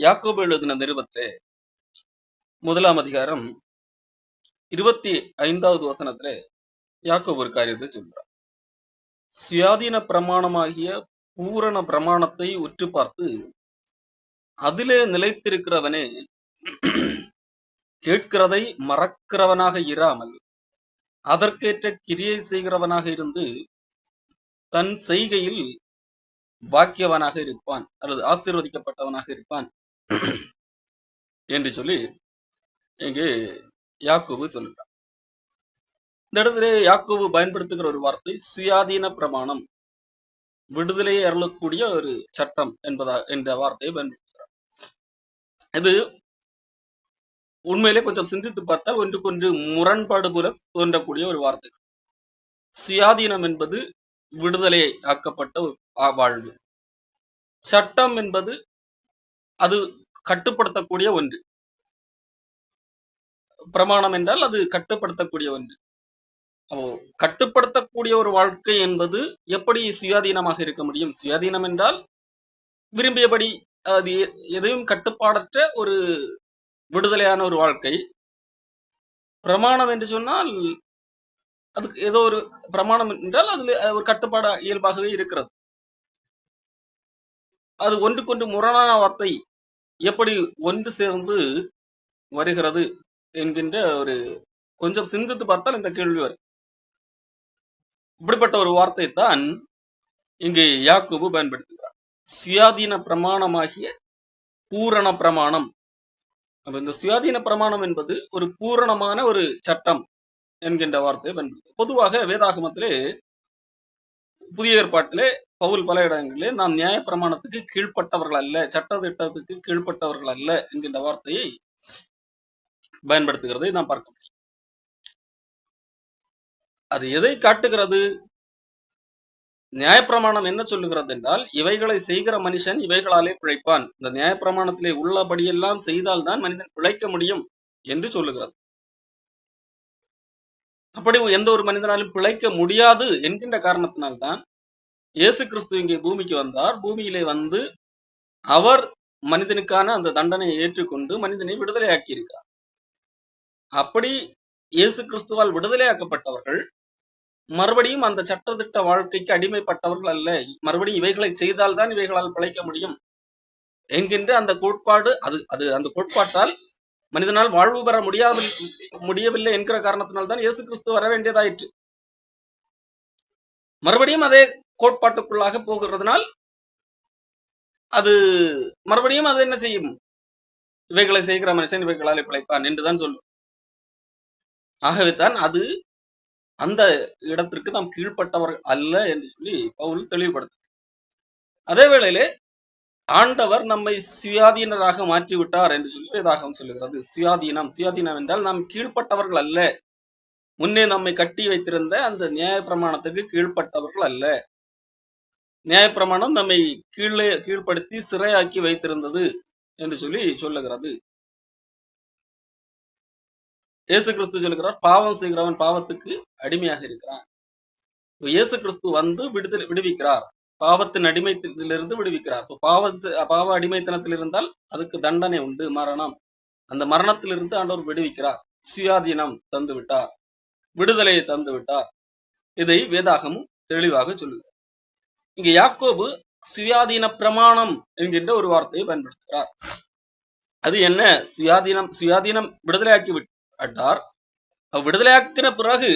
யாக்கோபு எழுதின நிருபத்திலே 1ஆம் அதிகாரம் 25வது வசனத்திலே யாக்கோபு ஒரு காரியத்தை சொல்கிறார். சுயாதீன பிரமாணமாகிய பூரண பிரமாணத்தை உற்று பார்த்து அதிலே நிலைத்திருக்கிறவனே கேட்கிறதை மறக்கிறவனாக இராமல் அதற்கேற்ற கிரியை செய்கிறவனாக இருந்து தன் செய்கையில் பாக்கியவனாக இருப்பான் அல்லது ஆசீர்வதிக்கப்பட்டவனாக இருப்பான் என்று சொல்லி இங்கு யாக்கோபு சொல்லுகிறார். இந்த இடத்திலே யாக்கோபு பயன்படுத்துகிற ஒரு வார்த்தை சுயாதீன பிரமாணம், விடுதலையை அருளக்கூடிய ஒரு சட்டம் என்ற வார்த்தையை பயன்படுத்துகிறார். இது உண்மையிலே கொஞ்சம் சிந்தித்து பார்த்தால் ஒன்றுக்கொன்று முரண்பாடு போல தோன்றக்கூடிய ஒரு வார்த்தை. சுயாதீனம் என்பது விடுதலையை ஆக்கப்பட்ட ஒரு வாழ்வு. சட்டம் என்பது அது கட்டுப்படுத்தக்கூடிய ஒன்று. பிரமாணம் என்றால் அது கட்டுப்படுத்தக்கூடிய ஒன்று. அப்போ கட்டுப்படுத்தக்கூடிய ஒரு வாழ்க்கை என்பது எப்படி சுயாதீனமாக இருக்க முடியும்? சுயாதீனம் என்றால் விரும்பியபடி அது எதையும் கட்டுப்பாடற்ற ஒரு விடுதலையான ஒரு வாழ்க்கை. பிரமாணம் என்று சொன்னால் அதுக்கு ஏதோ ஒரு பிரமாணம் என்றால் அதுல ஒரு கட்டுப்பாடு இயல்பாகவே இருக்கிறது. அது ஒன்றுக்கொன்று முரணான வார்த்தை எப்படி ஒன்று சேர்ந்து வருகிறது என்கின்ற ஒரு கொஞ்சம் சிந்தித்து பார்த்தால் இந்த கேள்வி வரும். இப்படிப்பட்ட ஒரு வார்த்தை தான் இங்கு யாக்கோபு பயன்படுத்துகிறார். சுயாதீன பிரமாணமாகிய பூரண பிரமாணம். இந்த சுயாதீன பிரமாணம் என்பது ஒரு பூரணமான ஒரு சட்டம் என்கின்ற வார்த்தையை பயன்படுத்தும். பொதுவாக வேதாகமத்திலே புதிய ஏற்பாட்டிலே பவுல் பல இடங்களிலே நாம் நியாய பிரமாணத்துக்கு கீழ்ப்பட்டவர்கள் அல்ல, சட்ட திட்டத்துக்கு கீழ்ப்பட்டவர்கள் அல்ல என்கின்ற வார்த்தையை பயன்படுத்துகிறதை நாம் பார்க்க முடியும். அது எதை காட்டுகிறது? நியாயப்பிரமாணம் என்ன சொல்லுகிறது என்றால், இவைகளை செய்கிற மனுஷன் இவைகளாலே பிழைப்பான். இந்த நியாயப்பிரமாணத்திலே உள்ளபடியெல்லாம் செய்தால்தான் மனிதன் பிழைக்க முடியும் என்று சொல்லுகிறது. அப்படி எந்த ஒரு மனிதனாலும் பிழைக்க முடியாது என்கின்ற காரணத்தினால்தான் இயேசு கிறிஸ்து இங்கே பூமிக்கு வந்தார். பூமியிலே வந்து அவர் மனிதனுக்கான அந்த தண்டனையை ஏற்றுக்கொண்டு மனிதனை விடுதலையாக்கி இருக்கிறார். அப்படி இயேசு கிறிஸ்துவால் விடுதலையாக்கப்பட்டவர்கள் மறுபடியும் அந்த சட்டத்திட்ட வாழ்க்கைக்கு அடிமைப்பட்டவர்கள் அல்ல. மறுபடியும் இவைகளை செய்தால்தான் இவைகளால் பிழைக்க முடியும் என்கின்ற அந்த கோட்பாடு, அது அந்த கோட்பாட்டால் மனிதனால் வாழ்வு பெற முடியவில்லை என்கிற காரணத்தினால்தான் இயேசு கிறிஸ்து வர வேண்டியதாயிற்று. மறுபடியும் அதே கோட்பாட்டுக்குள்ளாக போகிறதுனால் அது மறுபடியும் அது என்ன செய்யும்? இவைகளை செய்கிற மனுஷன் இவைகளாலே பிழைப்பான் என்றுதான் சொல்லும். ஆகவே தான் அது அந்த இடத்திற்கு நாம் கீழ்ப்பட்டவர் அல்ல என்று சொல்லி பவுல் தெளிவுபடுத்த. அதே வேளையிலே ஆண்டவர் நம்மை சுயாதீனராக மாற்றிவிட்டார் என்று சொல்லி வேதாகம் சொல்லுகிறது. சுயாதீனம் என்றால் நாம் கீழ்ப்பட்டவர்கள் அல்ல. முன்னே நம்மை கட்டி வைத்திருந்த அந்த நியாய பிரமாணத்துக்கு கீழ்ப்பட்டவர்கள் அல்ல. நியாயப்பிரமாணம் நம்மை கீழ்ப்படுத்தி சிறையாக்கி வைத்திருந்தது என்று சொல்லி சொல்லுகிறது. இயேசு கிறிஸ்து சொல்லுகிறார், பாவம் செய்கிறவன் பாவத்துக்கு அடிமையாக இருக்கிறான். இயேசு கிறிஸ்து வந்து விடுவிக்கிறார், பாவத்தின் அடிமைத்திலிருந்து விடுவிக்கிறார். பாவ அடிமைத்தனத்தில் இருந்தால் அதுக்கு தண்டனை உண்டு, மரணம். அந்த மரணத்திலிருந்து ஆண்டவர் விடுவிக்கிறார். சுயாதீனம் தந்து விட்டார், விடுதலையை தந்து விட்டார். இதை வேதாகமும் தெளிவாக சொல்லுகிறார். இங்க யாக்கோபு சுயாதீன பிரமாணம் என்கின்ற ஒரு வார்த்தையை பயன்படுத்துகிறார். அது என்ன? சுயாதீனம் விடுதலையாக்கி விட்டார். விடுதலையாக்கின பிறகு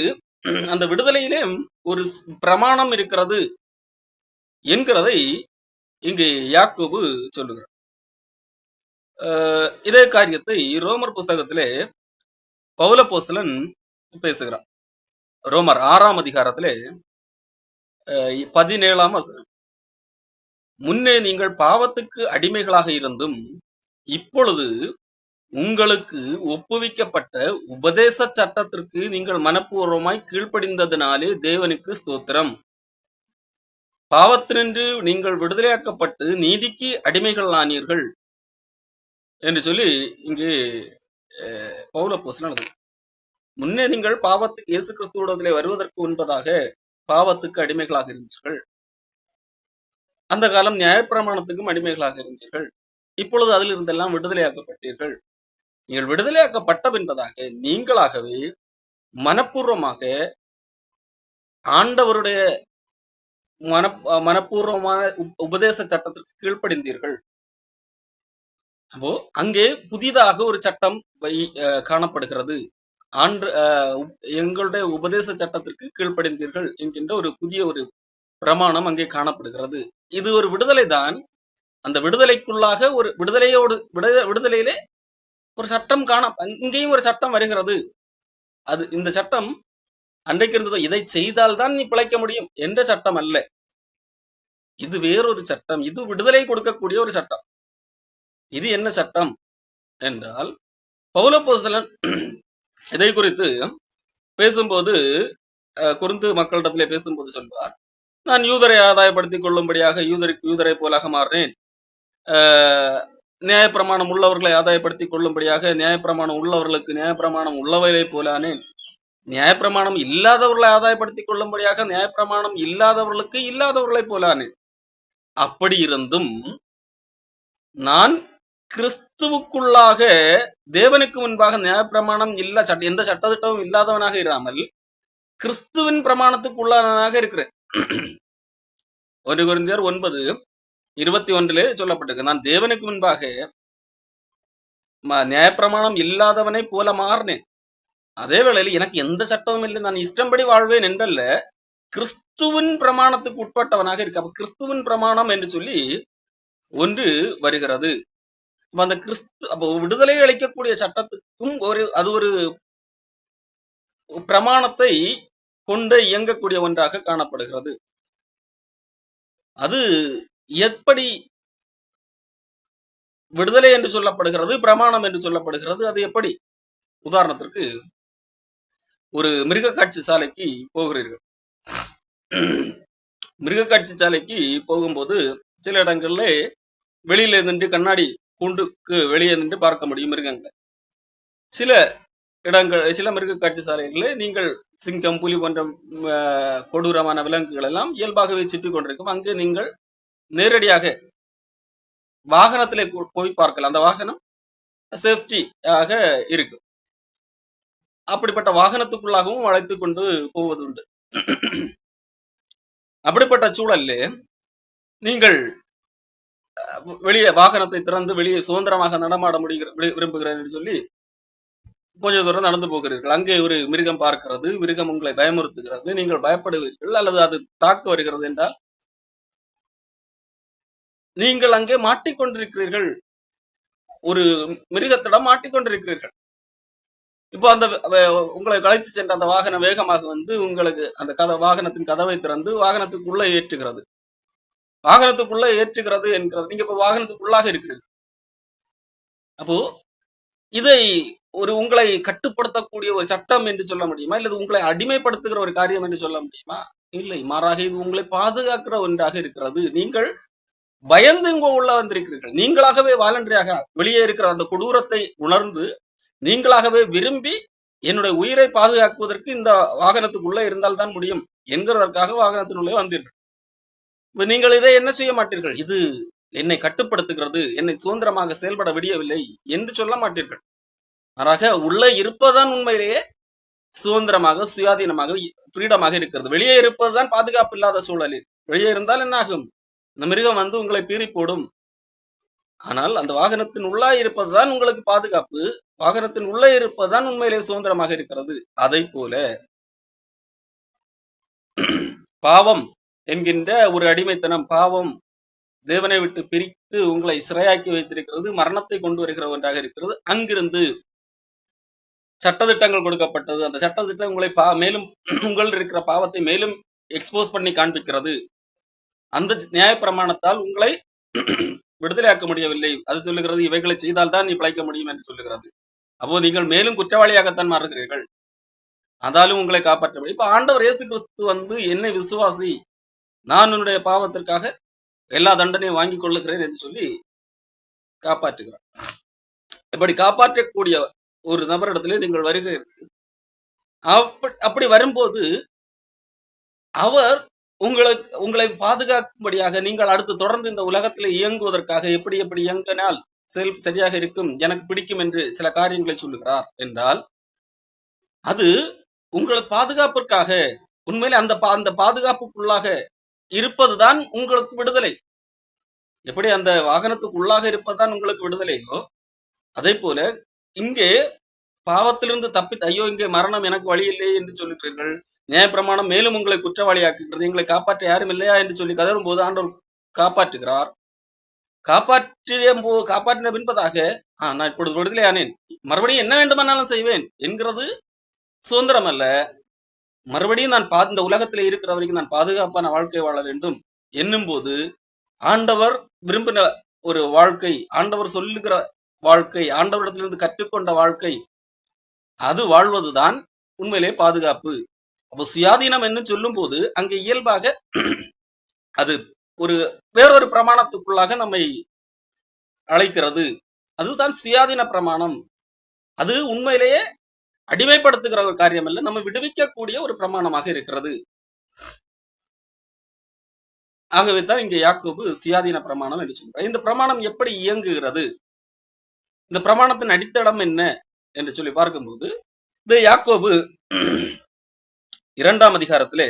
அந்த விடுதலையிலே ஒரு பிரமாணம் இருக்கிறது என்கிறதை இங்கு யாக்கோபு சொல்லுகிறார். இதே காரியத்தை ரோமர் புஸ்தகத்திலே பவுலப்போஸ்தலன் பேசுகிறார். ரோமர் 6ஆம் அதிகாரத்திலே 17ஆம் வசனம், முன்னே நீங்கள் பாவத்துக்கு அடிமைகளாக இருந்தும் இப்பொழுது உங்களுக்கு ஒப்புவிக்கப்பட்ட உபதேச சட்டத்திற்கு நீங்கள் மனப்பூர்வமாய் கீழ்ப்படிந்ததினாலே தேவனுக்கு ஸ்தோத்திரம். பாவத்தினின்று நீங்கள் விடுதலையாக்கப்பட்டு நீதிக்கு அடிமைகள் ஆனீர்கள் என்று சொல்லி இங்கு பவுலப்போஸ்தலன், முன்னே நீங்கள் பாவத்துக்கு இயேசு கிறிஸ்துவிடத்திலே வருவதற்கு முன்பதாக பாவத்துக்கு அடிமைகளாக இருந்தீர்கள். அந்த காலம் நியாயப்பிரமாணத்துக்கும் அடிமைகளாக இருந்தீர்கள். இப்பொழுது அதிலிருந்தெல்லாம் விடுதலையாக்கப்பட்டீர்கள். நீங்கள் விடுதலையாக்கப்பட்ட பின்பதாக நீங்களாகவே மனப்பூர்வமாக ஆண்டவருடைய மனப்பூர்வமான உபதேச சட்டத்திற்கு கீழ்ப்படிந்தீர்கள். அப்போ அங்கே புதிதாக ஒரு சட்டம் காணப்படுகிறது. எங்களுடைய உபதேச சட்டத்திற்கு கீழ்ப்படிந்தீர்கள் என்கின்ற ஒரு புதிய ஒரு பிரமாணம் அங்கே காணப்படுகிறது. இது ஒரு விடுதலை தான். அந்த விடுதலைக்குள்ளாக ஒரு விடுதலையிலே ஒரு சட்டம் இங்கேயும் ஒரு சட்டம் வருகிறது. அது இந்த சட்டம் அன்றைக்கு இருந்ததோ இதை செய்தால்தான் நீ பிழைக்க முடியும் என்ற சட்டம் அல்ல. இது வேறொரு சட்டம். இது விடுதலை கொடுக்கக்கூடிய ஒரு சட்டம். இது என்ன சட்டம் என்றால், பவுல் அப்போஸ்தலன் இதை குறித்து பேசும்போது, கொரிந்து மக்களிடத்திலே பேசும்போது சொல்வார், நான் யூதரை ஆதாயப்படுத்திக் கொள்ளும்படியாக யூதரை போலாக மாறினேன். நியாயப்பிரமாணம் உள்ளவர்களை ஆதாயப்படுத்திக் கொள்ளும்படியாக நியாயப்பிரமாணம் உள்ளவர்களுக்கு நியாயப்பிரமாணம் உள்ளவரை போலானேன். நியாயப்பிரமாணம் இல்லாதவர்களை ஆதாயப்படுத்திக் கொள்ளும்படியாக நியாயப்பிரமாணம் இல்லாதவர்களுக்கு இல்லாதவர்களை போலானேன். அப்படி இருந்தும் நான் கிறிஸ்துவுக்குள்ளாக தேவனுக்கு முன்பாக நியாயப்பிரமாணம் எந்த சட்டத்திட்டமும் இல்லாதவனாக இராமல் கிறிஸ்துவின் பிரமாணத்துக்குள்ளானவனாக இருக்கிறேன். 1 கொரிந்தியர் 9:21 சொல்லப்பட்டிருக்கு, நான் தேவனுக்கு முன்பாக நியாயப்பிரமாணம் இல்லாதவனை போல மாறினேன். அதே வேளையில் எனக்கு எந்த சட்டமும் இல்லை, நான் இஷ்டம்படி வாழ்வேன் என்றல்ல, கிறிஸ்துவின் பிரமாணத்துக்கு உட்பட்டவனாக இருக்க. அப்ப கிறிஸ்துவின் பிரமாணம் என்று சொல்லி ஒன்று வருகிறது. அந்த அப்போ விடுதலை அளிக்கக்கூடிய சட்டத்துக்கும் அது ஒரு பிரமாணத்தை கொண்டு இயங்கக்கூடிய ஒன்றாக காணப்படுகிறது. அது எப்படி விடுதலை என்று சொல்லப்படுகிறது, பிரமாணம் என்று சொல்லப்படுகிறது? அது எப்படி? உதாரணத்திற்கு, ஒரு மிருக காட்சி சாலைக்கு போகிறீர்கள். மிருக காட்சி சாலைக்கு போகும்போது சில இடங்கள்ல வெளியில நின்று கண்ணாடி கூண்டுக்கு வெளியே நின்று பார்க்க முடியும் மிருகங்கள். சில மிருக காட்சி சாலைகளில் நீங்கள் சிங்கம், புலி போன்ற கொடூரமான விலங்குகள் எல்லாம் இயல்பாகவே சுற்றி கொண்டிருக்கும். அங்கு நீங்கள் நேரடியாக வாகனத்திலே போய் பார்க்கலாம். அந்த வாகனம் சேஃப்டியாக இருக்கும். அப்படிப்பட்ட வாகனத்துக்குள்ளாகவும் அழைத்து கொண்டு போவது உண்டு. அப்படிப்பட்ட சூழல்ல நீங்கள் வெளியே வாகனத்தை திறந்து வெளியே சுதந்திரமாக நடமாட விரும்புகிறேன் என்று சொல்லி கொஞ்ச தூரம் நடந்து போகிறீர்கள். அங்கே ஒரு மிருகம் பார்க்கிறது, மிருகம் உங்களை பயமுறுத்துகிறது, நீங்கள் பயப்படுவீர்கள், அல்லது அது தாக்க வருகிறது என்றால் நீங்கள் அங்கே மாட்டிக்கொண்டிருக்கிறீர்கள். ஒரு மிருகத்திடம் மாட்டிக்கொண்டிருக்கிறீர்கள். இப்போ அந்த உங்களை கலைத்து சென்ற அந்த வாகனம் வேகமாக வந்து உங்களுக்கு அந்த வாகனத்தின் கதவை திறந்து வாகனத்துக்குள்ள ஏற்றுகிறது. வாகனத்துக்குள்ள ஏற்றுகிறது என்கிறது. நீங்க இப்ப வாகனத்துக்குள்ளாக இருக்கிறீர்கள். அப்போ இதை ஒரு உங்களை கட்டுப்படுத்தக்கூடிய ஒரு சட்டம் என்று சொல்ல முடியுமா? இல்லது உங்களை அடிமைப்படுத்துகிற ஒரு காரியம் என்று சொல்ல முடியுமா? இல்லை, மாறாக இது உங்களை பாதுகாக்கிற ஒன்றாக இருக்கிறது. நீங்கள் பயந்து இங்க உள்ள வந்திருக்கிறீர்கள். நீங்களாகவே வாலண்டரியாக வெளியே இருக்கிற அந்த கொடூரத்தை உணர்ந்து நீங்களாகவே விரும்பி என்னுடைய உயிரை பாதுகாக்குவதற்கு இந்த வாகனத்துக்குள்ள இருந்தால்தான் முடியும் என்கிறதற்காக வாகனத்தினுள்ளே வந்தீர்கள். இப்ப நீங்கள் இதை என்ன செய்ய மாட்டீர்கள்? இது என்னை கட்டுப்படுத்துகிறது, என்னை சுதந்திரமாக செயல்பட விடவில்லை என்று சொல்ல மாட்டீர்கள். மாறாக உள்ளே இருப்பதுதான் உண்மையிலேயே சுதந்திரமாக, சுயாதீனமாக, ஃப்ரீடமாக இருக்கிறது. வெளியே இருப்பதுதான் பாதுகாப்பு இல்லாத சூழலில். வெளியே இருந்தால் என்ன ஆகும்? இந்த மிருகம் வந்து உங்களை பீறி போடும். ஆனால் அந்த வாகனத்தின் உள்ளே இருப்பதுதான் உங்களுக்கு பாதுகாப்பு. வாகனத்தின் உள்ளே இருப்பதுதான் உண்மையிலே சுதந்திரமாக இருக்கிறது. அதை போல பாவம் என்கின்ற ஒரு அடிமைத்தனம், பாவம் தேவனை விட்டு பிரித்து உங்களை சிறையாக்கி வைத்திருக்கிறது, மரணத்தை கொண்டு வருகிற ஒன்றாக இருக்கிறது. அங்கிருந்து சட்டத்திட்டங்கள் கொடுக்கப்பட்டது. அந்த சட்டத்திட்டம் உங்களை மேலும் உங்கள் இருக்கிற பாவத்தை மேலும் எக்ஸ்போஸ் பண்ணி காண்பிக்கிறது. அந்த நியாய பிரமாணத்தால் உங்களை விடுதலையாக்க முடியவில்லை. அது சொல்லுகிறது இவைகளை செய்தால்தான் நீ பிழைக்க முடியும் என்று சொல்லுகிறது. அப்போ நீங்கள் மேலும் குற்றவாளியாகத்தான் மாறுகிறீர்கள். அதாலும் உங்களை காப்பாற்ற முடியும். இப்ப ஆண்டவர் இயேசு கிறிஸ்து வந்து என்னை விசுவாசி, நான் உன்னுடைய பாவத்திற்காக எல்லா தண்டனையும் வாங்கி கொள்ளுகிறேன் என்று சொல்லி காப்பாற்றுகிறார். இப்படி காப்பாற்றக்கூடிய ஒரு நபரிடத்திலே நீங்கள் வருகிறீர்கள். அப்படி வரும்போது அவர் உங்களை பாதுகாக்கும்படியாக நீங்கள் அடுத்து தொடர்ந்து இந்த உலகத்தில் இயங்குவதற்காக எப்படி இயங்கினால் சரியாக இருக்கும், எனக்கு பிடிக்கும் என்று சில காரியங்களை சொல்லுகிறார் என்றால், அது உங்கள் பாதுகாப்பிற்காக, உண்மையிலே அந்த பாதுகாப்புக்குள்ளாக இருப்பதுதான் உங்களுக்கு விடுதலை. எப்படி அந்த வாகனத்துக்குள்ளாக இருப்பதுதான் உங்களுக்கு விடுதலையோ, அதே போல இங்கே பாவத்திலிருந்து ஐயோ இங்கே மரணம் எனக்கு வழி இல்லை என்று சொல்லுகிறீர்கள், நியாயப்பிரமாணம் மேலும் உங்களை குற்றவாளியாக்குகிறது, எங்களை காப்பாற்ற யாரும் இல்லையா என்று சொல்லி கதறும் போது ஆண்டவர் காப்பாற்றுகிறார். காப்பாற்றின பின்பதாக நான் இப்பொழுது விடுதலை ஆனேன், மறுபடியும் என்ன வேண்டுமானாலும் செய்வேன் என்கிறது சுதந்திரம் அல்ல. மறுபடியும் நான் இந்த உலகத்திலே இருக்கிற வரைக்கும் நான் பாதுகாப்பான வாழ்க்கை வாழ வேண்டும் என்னும் போது, ஆண்டவர் விரும்பின ஒரு வாழ்க்கை, ஆண்டவர் சொல்லுகிற வாழ்க்கை, ஆண்டவரிடத்திலிருந்து கற்றுக்கொண்ட வாழ்க்கை, அது வாழ்வதுதான் உண்மையிலே பாதுகாப்பு. அப்போ சுயாதீனம் என்று சொல்லும் போது அங்கே இயல்பாக அது ஒரு வேறொரு பிரமாணத்துக்குள்ளாக நம்மை அழைக்கிறது. அதுதான் சுயாதீன பிரமாணம். அது உண்மையிலேயே அடிமைப்படுத்துகிற ஒரு காரியம் அல்ல, நம்ம விடுவிக்கக்கூடிய ஒரு பிரமாணமாக இருக்கிறது. ஆகவே தான் இங்கே யாக்கோபு சுயாதீன பிரமாணம் என்று சொல்றார். இந்த பிரமாணம் எப்படி இயங்குகிறது, இந்த பிரமாணத்தின் அடித்தளம் என்ன என்று சொல்லி பார்க்கும்போது, இந்த யாக்கோபு 2ஆம் அதிகாரத்திலே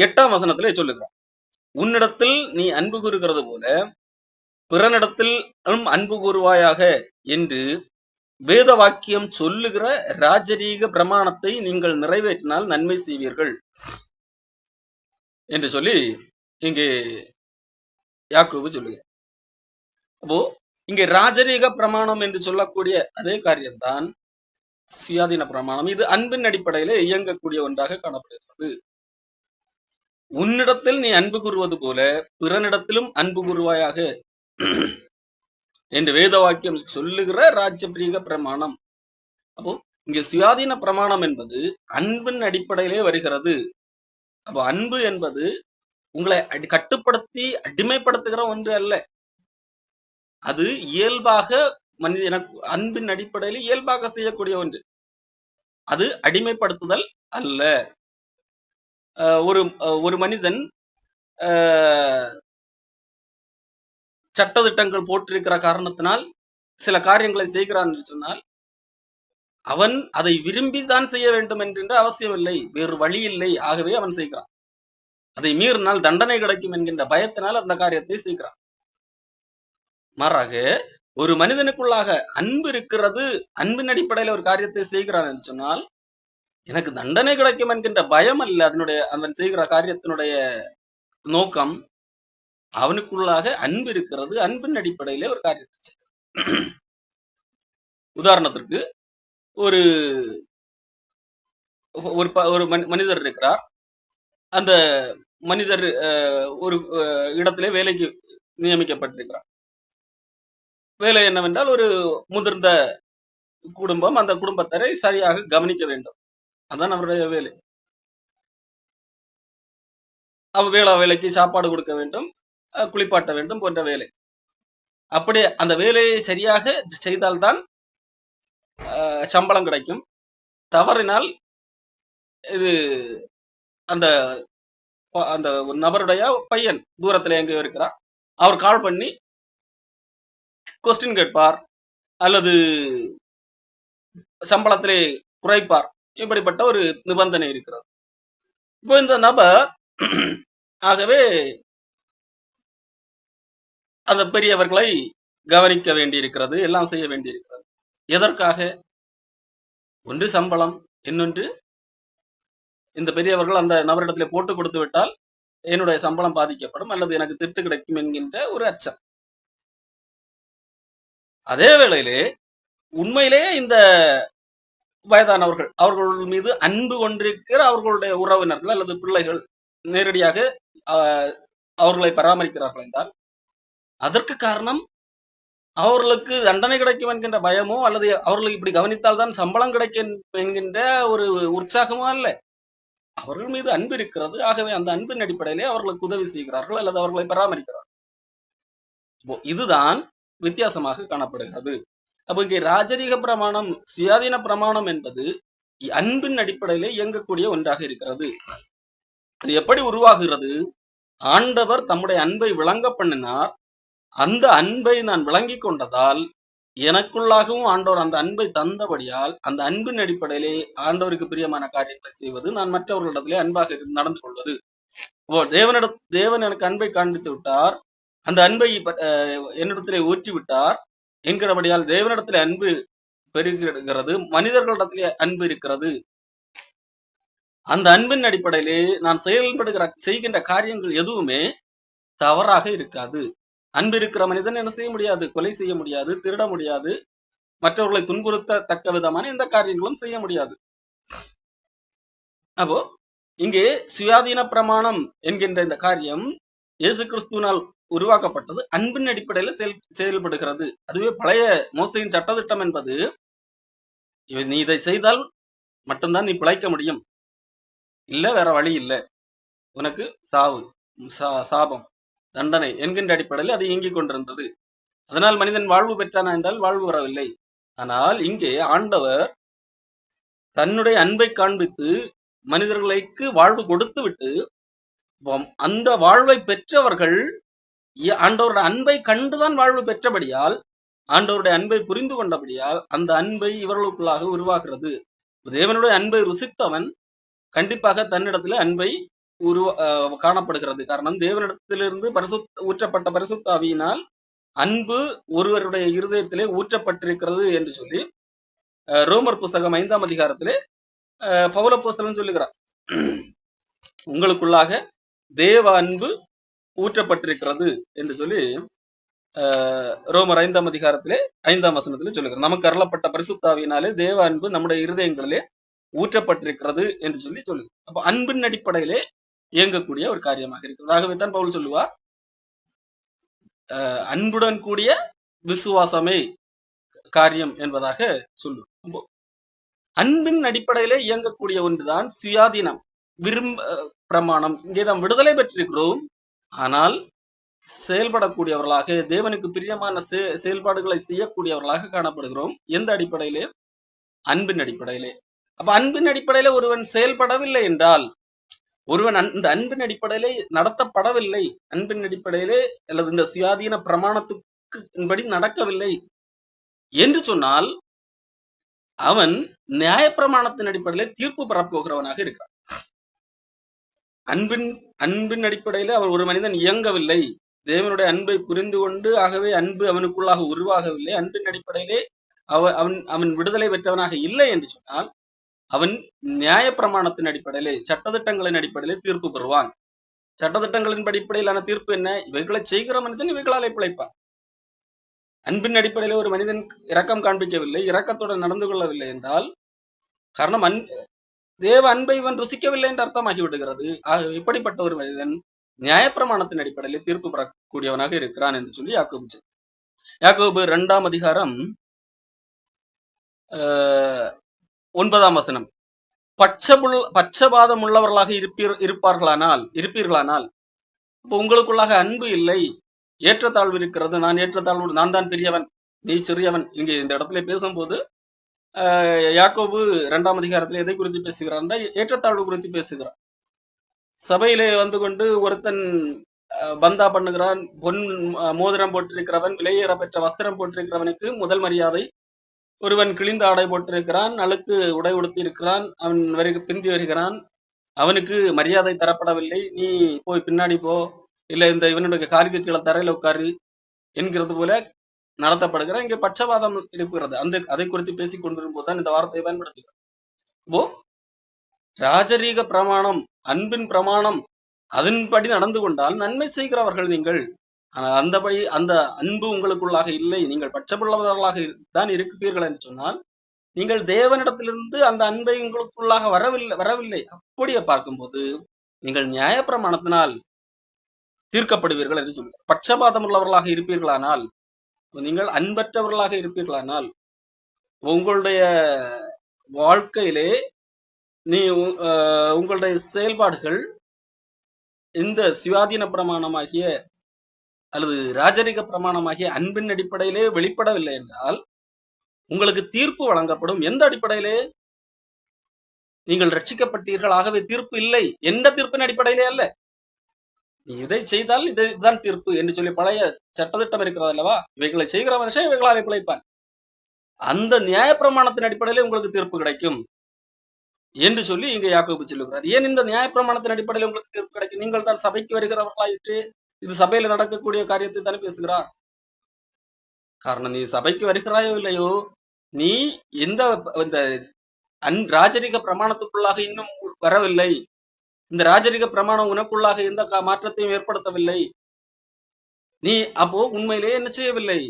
8ஆம் வசனத்திலே சொல்லுகிறார், உன்னிடத்தில் நீ அன்பு கூறுகிறது போல பிறனிடத்தில் அன்பு கூறுவாயாக என்று வேத வாக்கியம் சொல்லுகிற ராஜரீக பிரமாணத்தை நீங்கள் நிறைவேற்றினால் நன்மை செய்வீர்கள் என்று சொல்லி இங்கே யாக்கோபு சொல்லுகிறார். அப்போ இங்கே ராஜரீக பிரமாணம் என்று சொல்லக்கூடிய அதே காரியம்தான் சுயாதீன பிரமாணம். இது அன்பின் அடிப்படையில இயங்கக்கூடிய ஒன்றாக காணப்படுகிறது. உன்னிடத்தில் நீ அன்பு கூறுவது போல பிறனிடத்திலும் அன்பு கூறுவாயாக என்று வேத வாக்கியம் சொல்லுகிற ராஜரீக பிரமாணம். அப்போ இங்க சுயாதீன பிரமாணம் என்பது அன்பின் அடிப்படையிலே வருகிறது. அப்போ அன்பு என்பது உங்களை கட்டுப்படுத்தி அடிமைப்படுத்துகிற ஒன்று அல்ல, அது இயல்பாக அன்பின் அடிப்படையில் இயல்பாக செய்யக்கூடிய ஒன்று, அது அடிமைப்படுத்துதல் அல்ல. ஒரு மனிதன் சட்டதிட்டங்கள் போட்டிருக்கிற காரணத்தினால் சில காரியங்களை செய்கிறான் என்று சொன்னால், அவன் அதை விரும்பிதான் செய்ய வேண்டும் என்கின்ற அவசியம் இல்லை, வேறு வழி இல்லை, ஆகவே அவன் செய்கிறான். அதை மீறினால் தண்டனை கிடைக்கும் என்கின்ற பயத்தினால் அந்த காரியத்தை செய்கிறான். மாறாக ஒரு மனிதனுக்குள்ளாக அன்பு இருக்கிறது, அன்பின் அடிப்படையில் ஒரு காரியத்தை செய்கிறான் என்று சொன்னால், எனக்கு தண்டனை கிடைக்கும் என்கின்ற பயம் அல்ல அவன் செய்கிற காரியத்தினுடைய நோக்கம், அவனுக்குள்ளாக அன்பு இருக்கிறது, அன்பின் அடிப்படையிலே ஒரு காரியத்தை செய்கிறான். உதாரணத்திற்கு ஒரு ஒரு மனிதர் இருக்கிறார், அந்த மனிதர் ஒரு இடத்திலே வேலைக்கு நியமிக்கப்பட்டிருக்கிறார். வேலை என்னவென்றால், ஒரு முதிர்ந்த குடும்பம், அந்த குடும்பத்தரை சரியாக கவனிக்க வேண்டும், அதான் அவருடைய வேலை. வேலைக்கு சாப்பாடு கொடுக்க வேண்டும், குளிப்பாட்ட வேண்டும் போன்ற வேலை. அப்படி அந்த வேலையை சரியாக செய்தால்தான் சம்பளம் கிடைக்கும். தவறினால் இது அந்த அந்த நபருடைய பையன் தூரத்துல எங்கேயோ இருக்கிறார், அவர் கால் பண்ணி கொஸ்டின் கேட்பார் அல்லது சம்பளத்திலே குறைப்பார். இப்படிப்பட்ட ஒரு நிபந்தனை இருக்கிறது. இப்போ இந்த நபர் ஆகவே அந்த பெரியவர்களை கவனிக்க வேண்டியிருக்கிறது, எல்லாம் செய்ய வேண்டியிருக்கிறது. எதற்காக? ஒன்று சம்பளம், இன்னொன்று இந்த பெரியவர்கள் அந்த நபரிடத்திலே போட்டு கொடுத்து விட்டால் என்னுடைய சம்பளம் பாதிக்கப்படும் அல்லது எனக்கு திட்டு கிடைக்கும் என்கின்ற ஒரு அச்சம். அதே வேளையிலே உண்மையிலே இந்த வயதானவர்கள், அவர்கள் மீது அன்பு கொண்டிருக்கிற அவர்களுடைய உறவினர்கள் அல்லது பிள்ளைகள் நேரடியாக அவர்களை பராமரிக்கிறார்கள் என்றால், அதற்கு காரணம் அவர்களுக்கு தண்டனை கிடைக்கும் என்கின்ற பயமோ அல்லது அவர்களுக்கு இப்படி கவனித்தால் தான் சம்பளம் கிடைக்கும் என்கின்ற ஒரு உற்சாகமோ அல்ல. அவர்கள் மீது அன்பு இருக்கிறது, ஆகவே அந்த அன்பின் அடிப்படையிலே அவர்களுக்கு உதவி செய்கிறார்கள் அல்லது அவர்களை பராமரிக்கிறார்கள். இதுதான் வித்தியாசமாக காணப்படுகிறது. அப்ப இங்கே ராஜரீக பிரமாணம், சுயாதீன பிரமாணம் என்பது அன்பின் அடிப்படையிலே இயங்கக்கூடிய ஒன்றாக இருக்கிறது. அது எப்படி உருவாகிறது? ஆண்டவர் தம்முடைய அன்பை விளங்க பண்ணினார், அந்த அன்பை நான் விளங்கி கொண்டதால் எனக்குள்ளாகவும் ஆண்டவர் அந்த அன்பை தந்தபடியால் அந்த அன்பின் அடிப்படையிலே ஆண்டவருக்கு பிரியமான காரியங்களை செய்வது, நான் மற்றவர்களிடத்திலே அன்பாக நடந்து கொள்வது. தேவன் எனக்கு அன்பை காண்பித்து விட்டார், அந்த அன்பை என்னிடத்திலே ஊற்றி விட்டார் என்கிறபடியால் தேவனிடத்திலே அன்பு பெருகிறது, மனிதர்களிடத்திலே அன்பு இருக்கிறது. அந்த அன்பின் அடிப்படையிலே நான் செய்கின்ற காரியங்கள் எதுவுமே தவறாக இருக்காது. அன்பு இருக்கிற மனிதன் என்ன செய்ய முடியாது? கொலை செய்ய முடியாது, திருட முடியாது, மற்றவர்களை துன்புறுத்தத்தக்க விதமான எந்த காரியங்களும் செய்ய முடியாது. அப்போ இங்கே சுயாதீன பிரமாணம் என்கின்ற இந்த காரியம் இயேசு கிறிஸ்துவினால் உருவாக்கப்பட்டது, அன்பின் அடிப்படையில செயல்படுகிறது. அதுவே பழைய மோசையின் சட்டத்திட்டம் என்பது, நீ இதை செய்தால் மட்டும்தான் நீ பிழைக்க முடியும், இல்ல வேற வழி இல்லை, உனக்கு சாவு, சாபம், தண்டனை என்கின்ற அடிப்படையில் அது இயங்கிக் கொண்டிருந்தது. அதனால் மனிதன் வாழ்வு பெற்றானா என்றால் வாழ்வு வரவில்லை. ஆனால் இங்கே ஆண்டவர் தன்னுடைய அன்பை காண்பித்து மனிதர்களுக்கு வாழ்வு கொடுத்து விட்டு, அந்த வாழ்வை பெற்றவர்கள் ஆண்டவருடைய அன்பை கண்டுதான் வாழ்வு பெற்றபடியால், ஆண்டவருடைய அன்பை புரிந்து கொண்டபடியால் அந்த அன்பை இவர்களுக்குள்ளாக உருவாகிறது. தேவனுடைய அன்பை ருசித்தவன் கண்டிப்பாக தன்னிடத்துல அன்பை காணப்படுகிறது. காரணம், தேவனிடத்திலிருந்து ஊற்றப்பட்ட பரிசுத்த ஆவியினால் அன்பு ஒருவருடைய இருதயத்திலே ஊற்றப்பட்டிருக்கிறது என்று சொல்லி ரோமர் புஸ்தகம் 5ஆம் அதிகாரத்திலே பவுல் அப்போஸ்தலன் சொல்லுகிறார், உங்களுக்குள்ளாக தேவ அன்பு ஊற்றப்பட்டிருக்கிறது என்று சொல்லி ரோமர் 5ஆம் அதிகாரத்திலே 5ஆம் வசனத்திலே சொல்லுகிறார். நமக்கு அருளப்பட்ட பரிசுத்த ஆவியினாலே தேவ அன்பு நம்முடைய இருதயங்களிலே ஊற்றப்பட்டிருக்கிறது என்று சொல்லி சொல்லுது. அப்ப அன்பின் அடிப்படையிலே இயங்கக்கூடிய ஒரு காரியமாக இருக்கிறது. ஆகவே தான் பவுல் சொல்லுவார், அன்புடன் கூடிய விசுவாசமே காரியம் என்பதாக சொல்லுவோம். அன்பின் அடிப்படையிலே இயங்கக்கூடிய ஒன்றுதான் சுயாதீனம், பிரமாணம். இங்கே நாம் விடுதலை பெற்றிருக்கிறோம், ஆனால் செயல்படக்கூடியவர்களாக, தேவனுக்கு பிரியமான செயல்பாடுகளை செய்யக்கூடியவர்களாக காணப்படுகிறோம். எந்த அடிப்படையிலே? அன்பின் அடிப்படையிலே. அப்ப அன்பின் அடிப்படையில ஒருவன் செயல்படவில்லை என்றால், ஒருவன் இந்த அன்பின் அடிப்படையிலே நடத்தப்படவில்லை, அன்பின் அடிப்படையிலே அல்லது இந்த சுயாதீன பிரமாணத்துக்கு நடக்கவில்லை என்று சொன்னால், அவன் நியாய பிரமாணத்தின் அடிப்படையிலே தீர்ப்பு பெறப்போகிறவனாக இருக்கிறான். அன்பின் அடிப்படையில அவன் ஒரு மனிதன் இயங்கவில்லை, தேவனுடைய அன்பை புரிந்து கொண்டு, ஆகவே அன்பு அவனுக்குள்ளாக உருவாகவில்லை, அன்பின் அடிப்படையிலே அவன் விடுதலை பெற்றவனாக இல்லை என்று சொன்னால், அவன் நியாய பிரமாணத்தின் அடிப்படையிலே, சட்டத்திட்டங்களின் அடிப்படையிலே தீர்ப்பு பெறுவான். சட்டத்திட்டங்களின் அடிப்படையிலான தீர்ப்பு என்ன? இவைகளை செய்கிற மனிதன் இவைகளாலே பிழைப்பான். அன்பின் அடிப்படையில ஒரு மனிதன் இரக்கம் காண்பிக்கவில்லை, இரக்கத்துடன் நடந்து கொள்ளவில்லை என்றால், காரணம் தேவ அன்பை இவன் ருசிக்கவில்லை என்று அர்த்தமாகி விடுகிறது. இப்படிப்பட்ட ஒரு மனிதன் நியாயப்பிரமாணத்தின் அடிப்படையிலே தீர்ப்பு பெறக்கூடியவனாக இருக்கிறான் என்று சொல்லி யாக்கோபு 2ஆம் அதிகாரம் 9ஆம் வசனம், பட்சபாதம் உள்ளவர்களாக இருப்பீர்களானால், இப்போ உங்களுக்குள்ளாக அன்பு இல்லை, ஏற்றத்தாழ்வு இருக்கிறது, நான் ஏற்றத்தாழ்வு, நான் தான் பெரியவன், நீ சிறியவன். இங்கே இந்த இடத்துல பேசும்போது யாக்கோபு 2ஆம் அதிகாரத்துல எதை குறித்து பேசுகிறான்? ஏற்றத்தாழ்வு குறித்து பேசுகிறான். சபையிலே வந்து கொண்டு ஒருத்தன் பந்தா பண்ணுகிறான், பொன் மோதிரம் போட்டிருக்கிறவன், விலையேற பெற்ற வஸ்திரம் போட்டிருக்கிறவனுக்கு முதல் மரியாதை. ஒருவன் கிழிந்த ஆடை போட்டிருக்கிறான், அழுக்கு உடை உடுத்தி இருக்கிறான், அவன் பிந்தி வருகிறான், அவனுக்கு மரியாதை தரப்படவில்லை, நீ போய் பின்னாடி போ, இல்ல இந்த இவனுடைய காலுக்கு கீழே தரையில உட்காரு என்கிறது போல நடத்தப்படுகிற இங்கே பட்சபாதம் இருக்கிறது. அதை குறித்து பேசிக் கொண்டிருக்கும் போதுதான் இந்த வார்த்தையை பயன்படுத்துகிறோம். இப்போ ராஜரீக பிரமாணம், அன்பின் பிரமாணம், அதன்படி நடந்து கொண்டால் நன்மை செய்கிறவர்கள் நீங்கள். ஆனால் அந்தபடி அந்த அன்பு உங்களுக்குள்ளாக இல்லை, நீங்கள் பட்சமுள்ளவர்களாக தான் இருக்கிறீர்கள் என்று சொன்னால், நீங்கள் தேவனிடத்திலிருந்து அந்த அன்பை உங்களுக்குள்ளாக வரவில்லை. அப்படியே பார்க்கும்போது நீங்கள் நியாய பிரமாணத்தினால் தீர்க்கப்படுவீர்கள் என்று சொல்லுங்கள். பட்சபாதம் உள்ளவர்களாக இருப்பீர்களானால், நீங்கள் அன்பற்றவர்களாக இருப்பீர்களானால், உங்களுடைய வாழ்க்கையிலே உங்களுடைய செயல்பாடுகள் இந்த சுயாதீன பிரமாணமாகிய அல்லது ராஜரிக பிரமாணமாகிய அன்பின் அடிப்படையிலே வெளிப்படவில்லை என்றால் உங்களுக்கு தீர்ப்பு வழங்கப்படும். எந்த அடிப்படையிலே? நீங்கள் ரட்சிக்கப்பட்டீர்கள், ஆகவே தீர்ப்பு இல்லை என்ற தீர்ப்பின் அடிப்படையிலே அல்ல. நீ இதை செய்தால் இதுதான் தீர்ப்பு என்று சொல்லி பழைய சட்டத்திட்டம் இருக்கிறது அல்லவா? இவைகளை செய்கிற மனுஷன் இவைகளாலே பிழைப்பான். அந்த நியாய பிரமாணத்தின் அடிப்படையிலே உங்களுக்கு தீர்ப்பு கிடைக்கும் என்று சொல்லி இங்க யாக்கோபு சொல்லுகிறார். ஏன் இந்த நியாய பிரமாணத்தின் அடிப்படையில் உங்களுக்கு தீர்ப்பு கிடைக்கும்? நீங்கள் தான் சபைக்கு வருகிறவர்களாயிற்று, இது சபையில நடக்கக்கூடிய காரியத்தை தானே பேசுகிறார். காரணம், நீ சபைக்கு வருகிறாயோ இல்லையோ, நீ இந்த ராஜரிக பிரமாணத்துக்குள்ளாக இன்னும் வரவில்லை. இந்த ராஜரிக பிரமாணம் உனக்குள்ளாக எந்த மாற்றத்தையும் ஏற்படுத்தவில்லை. நீ அப்போ உண்மையிலேயே என்ன செய்யவில்லை?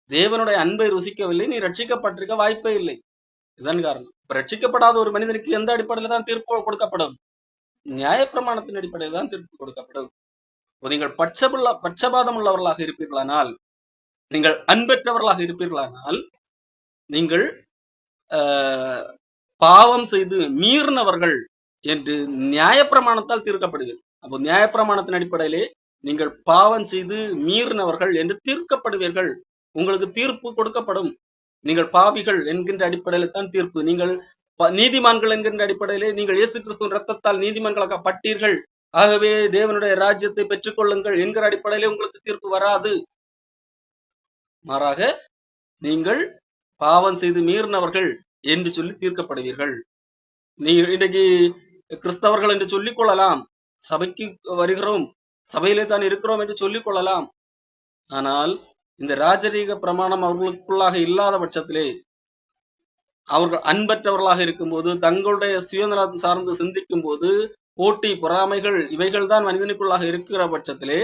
தேவனுடைய அன்பை ருசிக்கவில்லை. நீ ரட்சிக்கப்பட்டிருக்க வாய்ப்பே இல்லை. இதுதான் காரணம். இப்ப ரட்சிக்கப்படாத ஒரு மனிதனுக்கு எந்த அடிப்படையில தான் தீர்ப்பு கொடுக்கப்படும்? நியாய பிரமாணத்தின் அடிப்படையில் தான் தீர்ப்பு கொடுக்கப்படும். நீங்கள் பட்சபாதம் உள்ளவர்களாக இருப்பீர்களானால், நீங்கள் அன்பற்றவர்களாக இருப்பீர்களானால், நீங்கள் பாவம் செய்து மீறினவர்கள் என்று நியாய பிரமாணத்தால் தீர்க்கப்படுவீர்கள். அப்போ நியாய பிரமாணத்தின் அடிப்படையிலே நீங்கள் பாவம் செய்து மீறினவர்கள் என்று தீர்க்கப்படுவீர்கள். உங்களுக்கு தீர்ப்பு கொடுக்கப்படும். நீங்கள் பாவிகள் என்கின்ற அடிப்படையில் தான் தீர்ப்பு. நீங்கள் நீதிமான்கள் என்கின்ற அடிப்படையிலே நீங்கள் இயேசு கிறிஸ்துவின் ரத்தத்தால் நீதிமான்களாக்கப்பட்டீர்கள், ஆகவே தேவனுடைய ராஜ்யத்தை பெற்றுக் கொள்ளுங்கள் என்கிற அடிப்படையிலே உங்களுக்கு தீர்ப்பு வராது. மாறாக நீங்கள் பாவம் செய்து மீறினவர்கள் என்று சொல்லி தீர்க்கப்படுவீர்கள். நீங்கள் இன்றைக்கு கிறிஸ்தவர்கள் என்று சொல்லிக் கொள்ளலாம், சபைக்கு வருகிறோம், சபையிலே தான் இருக்கிறோம் என்று சொல்லிக் கொள்ளலாம். ஆனால் இந்த ராஜரீக பிரமாணம் அவர்களுக்குள்ளாக இல்லாத பட்சத்திலே, அவர்கள் அன்பற்றவர்களாக இருக்கும்போது, தங்களுடைய சுயநலம் சார்ந்து சிந்திக்கும் போது, போட்டி பொறாமைகள் இவைகள் தான் மனிதனுக்குள்ளாக இருக்கிற பட்சத்திலே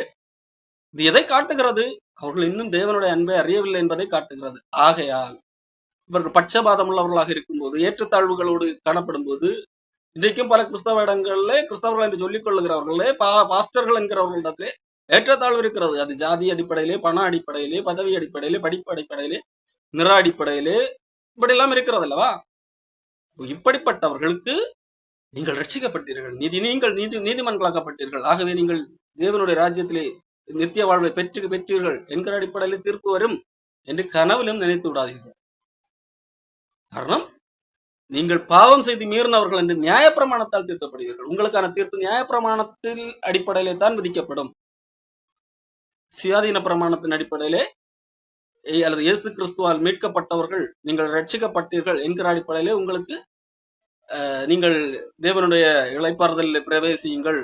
இது எதை காட்டுகிறது? அவர்கள் இன்னும் தேவனுடைய அன்பை அறியவில்லை என்பதை காட்டுகிறது. ஆகையால் இவர்கள் பட்சபாதம் உள்ளவர்களாக இருக்கும்போது, ஏற்றத்தாழ்வுகளோடு காணப்படும் போது, இன்றைக்கும் பல கிறிஸ்தவ இடங்கள்ல கிறிஸ்தவர்கள் என்று சொல்லிக் கொள்ளுகிறவர்களே பாஸ்டர்கள் என்கிறவர்களிடத்திலே ஏற்றத்தாழ்வு இருக்கிறது. அது ஜாதி அடிப்படையிலே, பண அடிப்படையிலே, பதவி அடிப்படையிலே, படிப்பு அடிப்படையிலே, நிற அடிப்படையிலே இப்படி எல்லாம் இருக்கிறது அல்லவா? இப்படிப்பட்டவர்களுக்கு நீங்கள் ரட்சிக்கப்பட்டீர்கள், நீங்கள் நீதிமன்களாக்கப்பட்டீர்கள், ஆகவே நீங்கள் தேவனுடைய ராஜ்யத்திலே நித்திய வாழ்வை பெற்றீர்கள் என்கிற அடிப்படையில் தீர்ப்பு வரும் என்று கனவிலும் நினைத்து விடாதீர்கள். காரணம், நீங்கள் பாவம் செய்து மீறினவர்கள் என்று நியாய பிரமாணத்தால் தீர்க்கப்படுவீர்கள். உங்களுக்கான தீர்ப்பு நியாய பிரமாணத்தில் அடிப்படையிலே தான் விதிக்கப்படும். சுயாதீன பிரமாணத்தின் அடிப்படையிலே அல்லது இயேசு கிறிஸ்துவால் மீட்கப்பட்டவர்கள் நீங்கள் ரட்சிக்கப்பட்டீர்கள் என்கிற அடிப்படையிலே உங்களுக்கு நீங்கள் தேவனுடைய இளைப்பாறுதலில் பிரவேசியுங்கள்,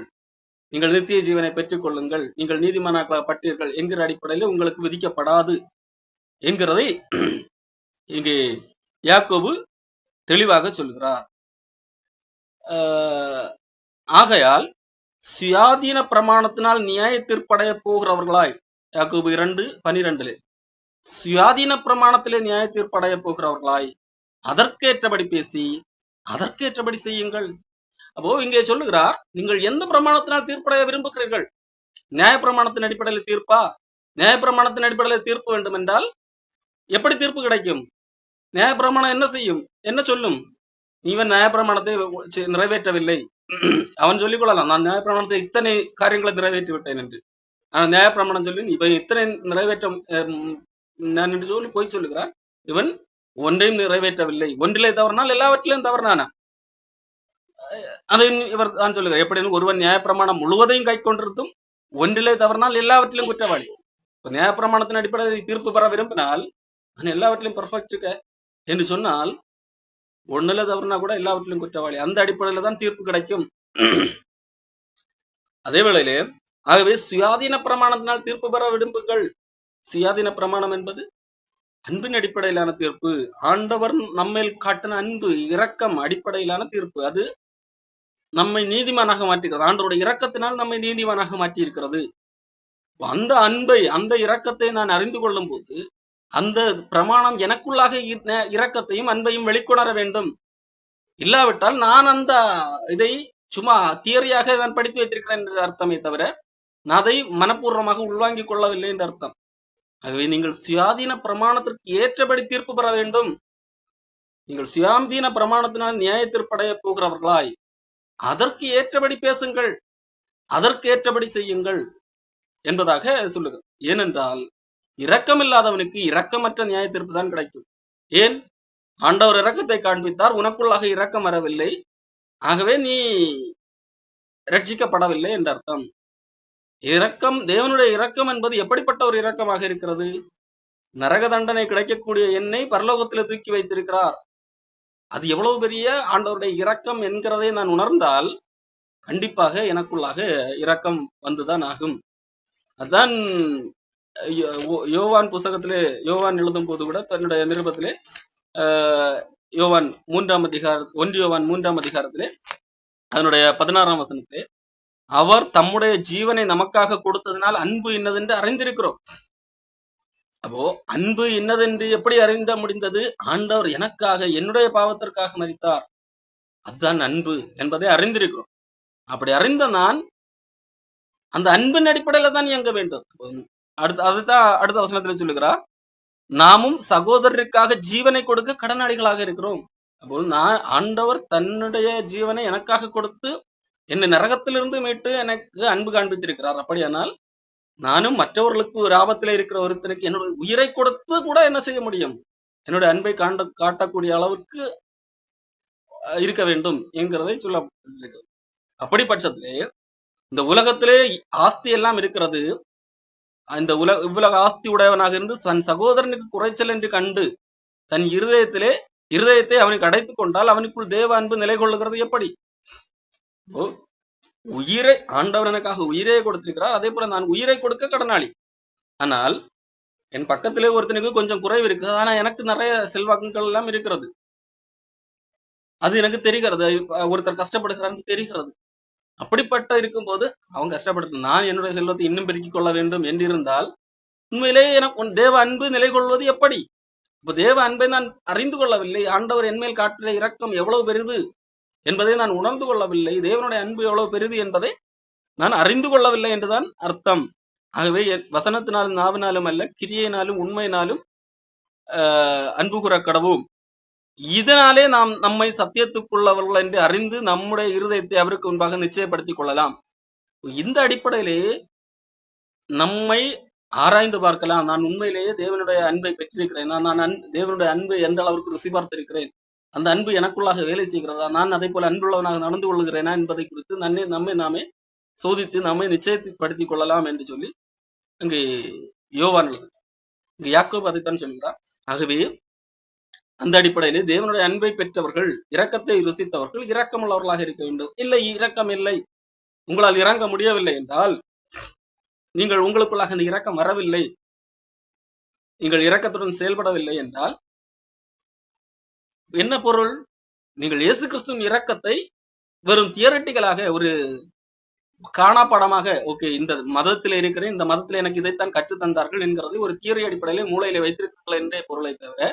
நீங்கள் நித்திய ஜீவனை பெற்றுக் கொள்ளுங்கள், நீங்கள் நீதிமானாக்கப்பட்டீர்கள் என்கிற அடிப்படையிலே உங்களுக்கு விதிக்கப்படாது என்கிறதை இங்கே யாக்கோபு தெளிவாக சொல்கிறார். ஆகையால் சுயாதீன பிரமாணத்தினால் நியாய தீர்ப்படைய போகிறவர்களாய், யாக்கோபு 2:12 சுயாதீன பிரமாணத்திலே நியாய தீர்ப்படைய போகிறவர்களாய் அதற்கேற்றபடி பேசி அதற்கேற்றபடி செய்யுங்கள். அப்போ இங்கே சொல்லுகிறார், நீங்கள் எந்த பிரமாணத்தினால் தீர்ப்படைய விரும்புகிறீர்கள்? நியாய பிரமாணத்தின் அடிப்படையில் தீர்ப்பா? நியாய பிரமாணத்தின் அடிப்படையில் தீர்ப்பு வேண்டும் என்றால் எப்படி தீர்ப்பு கிடைக்கும்? நியாய பிரமாணம் என்ன செய்யும், என்ன சொல்லும்? இவன் நியாய பிரமாணத்தை நிறைவேற்றவில்லை, அவன் சொல்லிக் கொள்ளலாம், நான் நியாய பிரமாணத்தை இத்தனை காரியங்களை நிறைவேற்றி விட்டேன் என்று. ஆனால் நியாய பிரமாணம் சொல்லி இவன் இத்தனை நிறைவேற்ற நான் என்று சொல்லி போய் சொல்லுகிறான், இவன் ஒன்றையும் நிறைவேற்றவில்லை, ஒன்றிலே தவறினால் எல்லாவற்றிலும் தவறினானா? அதை இவர் தான் சொல்லுகிறார். எப்படின்னு, ஒருவன் நியாய பிரமாணம் முழுவதையும் கை கொண்டிருந்தும் ஒன்றிலே தவறினால் எல்லாவற்றிலும் குற்றவாளி. இப்ப நியாய பிரமாணத்தின் அடிப்படையில் தீர்ப்பு பெற விரும்பினால் நான் எல்லாவற்றிலும் பெர்ஃபெக்ட் இருக்க என்று சொன்னால், ஒண்ணுல தவறுனா கூட எல்லாவற்றிலும் குற்றவாளி. அந்த அடிப்படையில தான் தீர்ப்பு கிடைக்கும். அதே வேளையிலே, ஆகவே சுயாதீன பிரமாணத்தினால் தீர்ப்பு பெற விரும்புங்கள். சுயாதீன பிரமாணம் என்பது அன்பின் அடிப்படையிலான தீர்ப்பு. ஆண்டவர் நம்மேல் காட்டின அன்பு, இரக்கம் அடிப்படையிலான தீர்ப்பு. அது நம்மை நீதிமானாக மாற்றிக்கிறது. ஆண்டவருடைய இரக்கத்தினால் நம்மை நீதிமானாக மாற்றி இருக்கிறது. அந்த அன்பை, அந்த இரக்கத்தை நான் அறிந்து கொள்ளும் போது, அந்த பிரமாணம் எனக்குள்ளாக இரக்கத்தையும் அன்பையும் வெளிக்கொணர வேண்டும். இல்லாவிட்டால் நான் அந்த இதை சும்மா தியரியாக நான் படித்து வைத்திருக்கிறேன் என்ற அர்த்தமே தவிர நான் அதை மனப்பூர்வமாக உள்வாங்கிக் கொள்ளவில்லை என்ற அர்த்தம். ஆகவே நீங்கள் சுயாதீன பிரமாணத்திற்கு ஏற்றபடி தீர்ப்பு பெற வேண்டும். நீங்கள் சுயாதீன பிரமாணத்தினால் நியாய தீர்ப்படைய போகிறவர்களாய் அதற்கு ஏற்றபடி பேசுங்கள், அதற்கு ஏற்றபடி செய்யுங்கள் என்பதாக சொல்லுங்கள். ஏனென்றால் இரக்கமில்லாதவனுக்கு இரக்கமற்ற நியாய தீர்ப்பு தான் கிடைக்கும். ஏன்? ஆண்டவர் இரக்கத்தை காண்பித்தார், உனக்குள்ளாக இரக்கம் வரவில்லை, ஆகவே நீ ரட்சிக்கப்படவில்லை என்ற அர்த்தம். இரக்கம், தேவனுடைய இரக்கம் என்பது எப்படிப்பட்ட ஒரு இரக்கமாக இருக்கிறது? நரக தண்டனை கிடைக்கக்கூடிய என்னை பரலோகத்துல தூக்கி வைத்திருக்கிறார். அது எவ்வளவு பெரிய ஆண்டவருடைய இரக்கம் என்கிறதை நான் உணர்ந்தால் கண்டிப்பாக எனக்குள்ளாக இரக்கம் வந்துதான் ஆகும். அதுதான் யோவான் புஸ்தகத்திலே யோவான் எழுதும் போது கூட தன்னுடைய நிருபத்திலே யோவான் 3ஆம் அதிகாரம் 1 யோவான் 3ஆம் அதிகாரத்திலே அதனுடைய 16ஆம் வசனத்திலே அவர் தம்முடைய ஜீவனை நமக்காக கொடுத்ததினால் அன்பு இன்னதென்று அறிந்திருக்கிறோம். அப்போ அன்பு இன்னதென்று எப்படி அறிந்த முடிந்தது? ஆண்டவர் எனக்காக என்னுடைய பாவத்திற்காக மரித்தார், அதுதான் அன்பு என்பதை அறிந்திருக்கிறோம். அப்படி அறிந்த நான் அந்த அன்பின் அடிப்படையில தான் இயங்க வேண்டும். அதுதான் அடுத்த வசனத்துல சொல்லுகிறார், நாமும் சகோதரருக்காக ஜீவனை கொடுக்க கடனாளிகளாக இருக்கிறோம். அப்போது நான் ஆண்டவர் தன்னுடைய ஜீவனை எனக்காக கொடுத்து என்னை நரகத்திலிருந்து மீட்டு எனக்கு அன்பு காண்பித்திருக்கிறார். அப்படியானால் நானும் மற்றவர்களுக்கு ஒரு ஆபத்துல இருக்கிற ஒருத்தனுக்கு என்னுடைய உயிரை கொடுத்து கூட என்ன செய்ய முடியும்? என்னுடைய அன்பை காட்டக்கூடிய அளவுக்கு இருக்க வேண்டும் என்கிறதை சொல்ல. அப்படி பட்சத்திலே இந்த உலகத்திலே ஆஸ்தி எல்லாம் இருக்கிறது. இந்த இவ்வுலக ஆஸ்தி உடையவனாக இருந்து தன் சகோதரனுக்கு குறைச்சல் என்று கண்டு தன் இருதயத்தை அவனுக்கு அடைத்துக் கொண்டால் அவனுக்குள் தேவ அன்பு நிலை கொள்ளுகிறது எப்படி? உயிரை ஆண்டவர் எனக்காக உயிரை கொடுத்திருக்கிறார், அதே போல நான் உயிரை கொடுக்க கடனாளி. ஆனால் என் பக்கத்திலே ஒருத்தனுக்கு கொஞ்சம் குறைவு இருக்கு, ஆனா எனக்கு நிறைய செல்வாக்குகள் எல்லாம் இருக்கிறது, அது எனக்கு தெரிகிறது. ஒருத்தர் கஷ்டப்படுகிறான்னு தெரிகிறது. அப்படிப்பட்ட இருக்கும் போது அவங்க கஷ்டப்படுத்த நான் என்னுடைய செல்வத்தை இன்னும் பெருக்கிக் கொள்ள வேண்டும் என்றிருந்தால் உண்மையிலேயே எனக்கு தேவ அன்பு நிலை கொள்வது எப்படி? இப்ப தேவ அன்பை நான் அறிந்து கொள்ளவில்லை. ஆண்டவர் என்மேல் காட்டுற இரக்கம் எவ்வளவு பெரிது என்பதை நான் உணர்ந்து கொள்ளவில்லை. தேவனுடைய அன்பு எவ்வளவு பெரிது என்பதை நான் அறிந்து கொள்ளவில்லை என்றுதான் அர்த்தம். ஆகவே வசனத்தினாலும் நாவினாலும் அல்ல, கிரியையினாலும் உண்மையினாலும் அன்பு கூற கடவும். இதனாலே நாம் நம்மை சத்தியத்துக்குள்ளவர்கள் என்று அறிந்து நம்முடைய இருதயத்தை அவருக்கு முன்பாக நிச்சயப்படுத்திக் கொள்ளலாம். இந்த அடிப்படையிலே நம்மை ஆராய்ந்து பார்க்கலாம். நான் உண்மையிலேயே தேவனுடைய அன்பை பெற்றிருக்கிறேன், நான் தேவனுடைய அன்பை எந்த அளவுக்கு ருசி பார்த்திருக்கிறேன், அந்த அன்பு எனக்குள்ளாக வேலை செய்கிறதா, நான் அதே போல அன்புள்ளவனாக நடந்து கொள்கிறேனா என்பதை குறித்து நம்மை நாமே சோதித்து நம்மை நிச்சயப்படுத்திக் கொள்ளலாம் என்று சொல்லி இங்கு யோவான் இங்கு யாக்கோபு அதைத்தான் சொல்கிறார். ஆகவே அந்த அடிப்படையிலே தேவனுடைய அன்பை பெற்றவர்கள், இரக்கத்தை ருசித்தவர்கள் இரக்கமுள்ளவர்களாக இருக்க வேண்டும். இல்லை, இரக்கம் இல்லை, உங்களால் இறங்க முடியவில்லை என்றால், நீங்கள் உங்களுக்குள்ளாக அந்த இரக்கம் வரவில்லை, நீங்கள் இரக்கத்துடன் செயல்படவில்லை என்றால் என்ன பொருள்? நீங்கள் இயேசு கிறிஸ்துவின் இரக்கத்தை வெறும் தியரட்டிக்கலாக, ஒரு காணாப்படமாக, ஓகே இந்த மதத்தில் இருக்கிறேன், இந்த மதத்தில் எனக்கு இதைத்தான் கற்றுத் தந்தார்கள் என்கிறதை ஒரு தியரி அடிப்படையிலே மூளையில வைத்திருக்கிறார்கள் என்றே பொருளை தவிர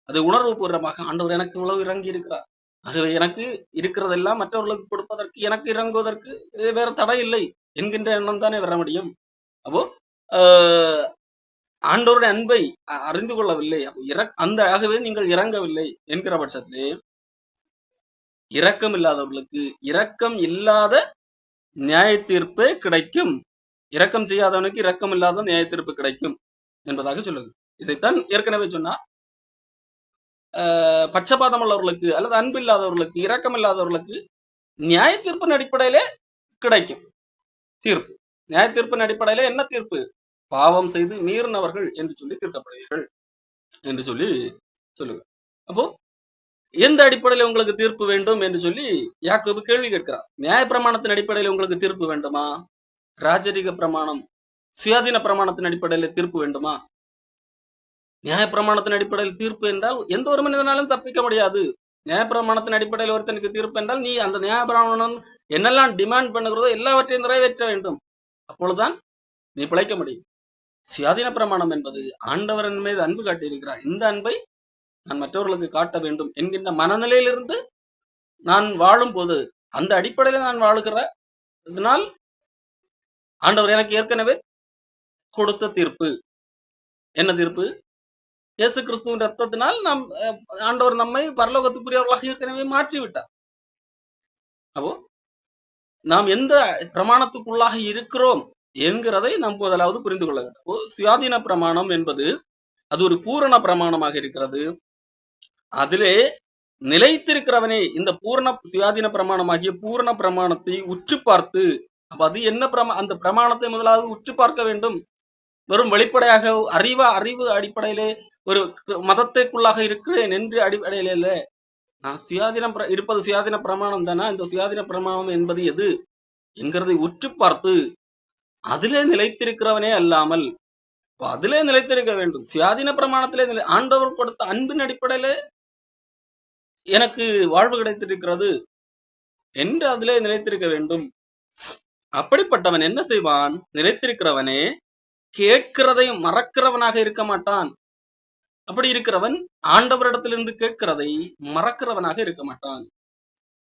அது உணர்வு பூர்வமாக ஆண்டவர் எனக்கு இவ்வளவு இறங்கி இருக்கிறார், ஆகவே எனக்கு இருக்கிறதெல்லாம் மற்றவர்களுக்கு கொடுப்பதற்கு, எனக்கு இறங்குவதற்கு வேற தடை இல்லை என்கின்ற எண்ணம் தானே வர முடியும். அப்போ ஆண்டவருடைய அன்பை அறிந்து கொள்ளவில்லை, அந்த ஆகவே நீங்கள் இறங்கவில்லை என்கிற பட்சத்திலே இரக்கம் இல்லாதவர்களுக்கு இரக்கம் இல்லாத நியாய தீர்ப்பே கிடைக்கும். இரக்கம் செய்யாதவனுக்கு இரக்கம் இல்லாத நியாய தீர்ப்பு கிடைக்கும் என்பதாக சொல்லுது. இதைத்தான் ஏற்கனவே சொன்னா, பட்சபாதம் உள்ளவர்களுக்கு அல்லது அன்பு இல்லாதவர்களுக்கு, இரக்கம் இல்லாதவர்களுக்கு நியாய தீர்ப்பின் அடிப்படையிலே கிடைக்கும் தீர்ப்பு. நியாய தீர்ப்பின் அடிப்படையில என்ன தீர்ப்பு? பாவம் செய்து மீறினவர்கள் என்று சொல்லி தீர்க்கப்படுவீர்கள் என்று சொல்லி சொல்லுங்க. அப்போ எந்த அடிப்படையில உங்களுக்கு தீர்ப்பு வேண்டும் என்று சொல்லி யாக்கோபு கேள்வி கேட்கிறார். நியாய பிரமாணத்தின் அடிப்படையில் உங்களுக்கு தீர்ப்பு வேண்டுமா? ராஜரிக பிரமாணம், சுயாதீன பிரமாணத்தின் அடிப்படையில தீர்ப்பு வேண்டுமா? நியாய பிரமாணத்தின் அடிப்படையில் தீர்ப்பு என்றால் எந்த ஒரு மனிதனாலும் தப்பிக்க முடியாது. நியாய பிரமாணத்தின் அடிப்படையில் ஒருத்தனுக்கு தீர்ப்பு என்றால் நீ அந்த நியாய பிரமாணம் என்னெல்லாம் டிமாண்ட் பண்ணுகிறதோ எல்லாவற்றையும் நிறைவேற்ற வேண்டும், அப்பொழுதுதான் நீ பிழைக்க முடியும். சுயாதீன பிரமாணம் என்பது ஆண்டவரின் மீது அன்பு காட்டியிருக்கிறார், இந்த அன்பை நான் மற்றவர்களுக்கு காட்ட வேண்டும் என்கின்ற மனநிலையிலிருந்து நான் வாழும் போது, அந்த அடிப்படையில நான் வாழுகிற இதனால் ஆண்டவர் எனக்கு ஏற்கனவே கொடுத்த தீர்ப்பு என்ன தீர்ப்பு? இயேசு கிறிஸ்துவின் ரத்தத்தினால் நாம் ஆண்டவர் நம்மை பரலோகத்துக்குரியவர்களாக ஏற்கனவே மாற்றி விட்டார். அப்போ நாம் எந்த பிரமாணத்துக்குள்ளாக இருக்கிறோம் என்கிறதை நாம் முதலாவது புரிந்து கொள்ள வேண்டும். சுயாதீன பிரமாணம் என்பது அது ஒரு பூரண பிரமாணமாக இருக்கிறது. அதிலே நிலைத்திருக்கிறவனே இந்த பூரண சுயாதீன பிரமாணமாகிய பூரண பிரமாணத்தை உற்று பார்த்து அப்ப அது என்ன அந்த பிரமாணத்தை முதலாவது உற்று பார்க்க வேண்டும். வெறும் வெளிப்படையாக அறிவு அடிப்படையிலே ஒரு மதத்தைக்குள்ளாக இருக்கிறேன் என்று அடிப்படையில இல்ல. நான் சுயாதீனம் இருப்பது சுயாதீன பிரமாணம் தானே. இந்த சுயாதீன பிரமாணம் என்பது எது என்கிறதை உற்று பார்த்து அதிலே நிலைத்திருக்கிறவனே அல்லாமல் அதிலே நிலைத்திருக்க வேண்டும். சுயாதீன பிரமாணத்திலே ஆண்டவர் கொடுத்த அன்பின் அடிப்படையில எனக்கு வாழ்வு கிடைத்திருக்கிறது என்று அதிலே நிலைத்திருக்க வேண்டும். அப்படிப்பட்டவன் என்ன செய்வான்? நிலைத்திருக்கிறவனே கேட்கிறதை மறக்கிறவனாக இருக்க மாட்டான். அப்படி இருக்கிறவன் ஆண்டவரிடத்திலிருந்து கேட்கிறதை மறக்கிறவனாக இருக்க மாட்டான்.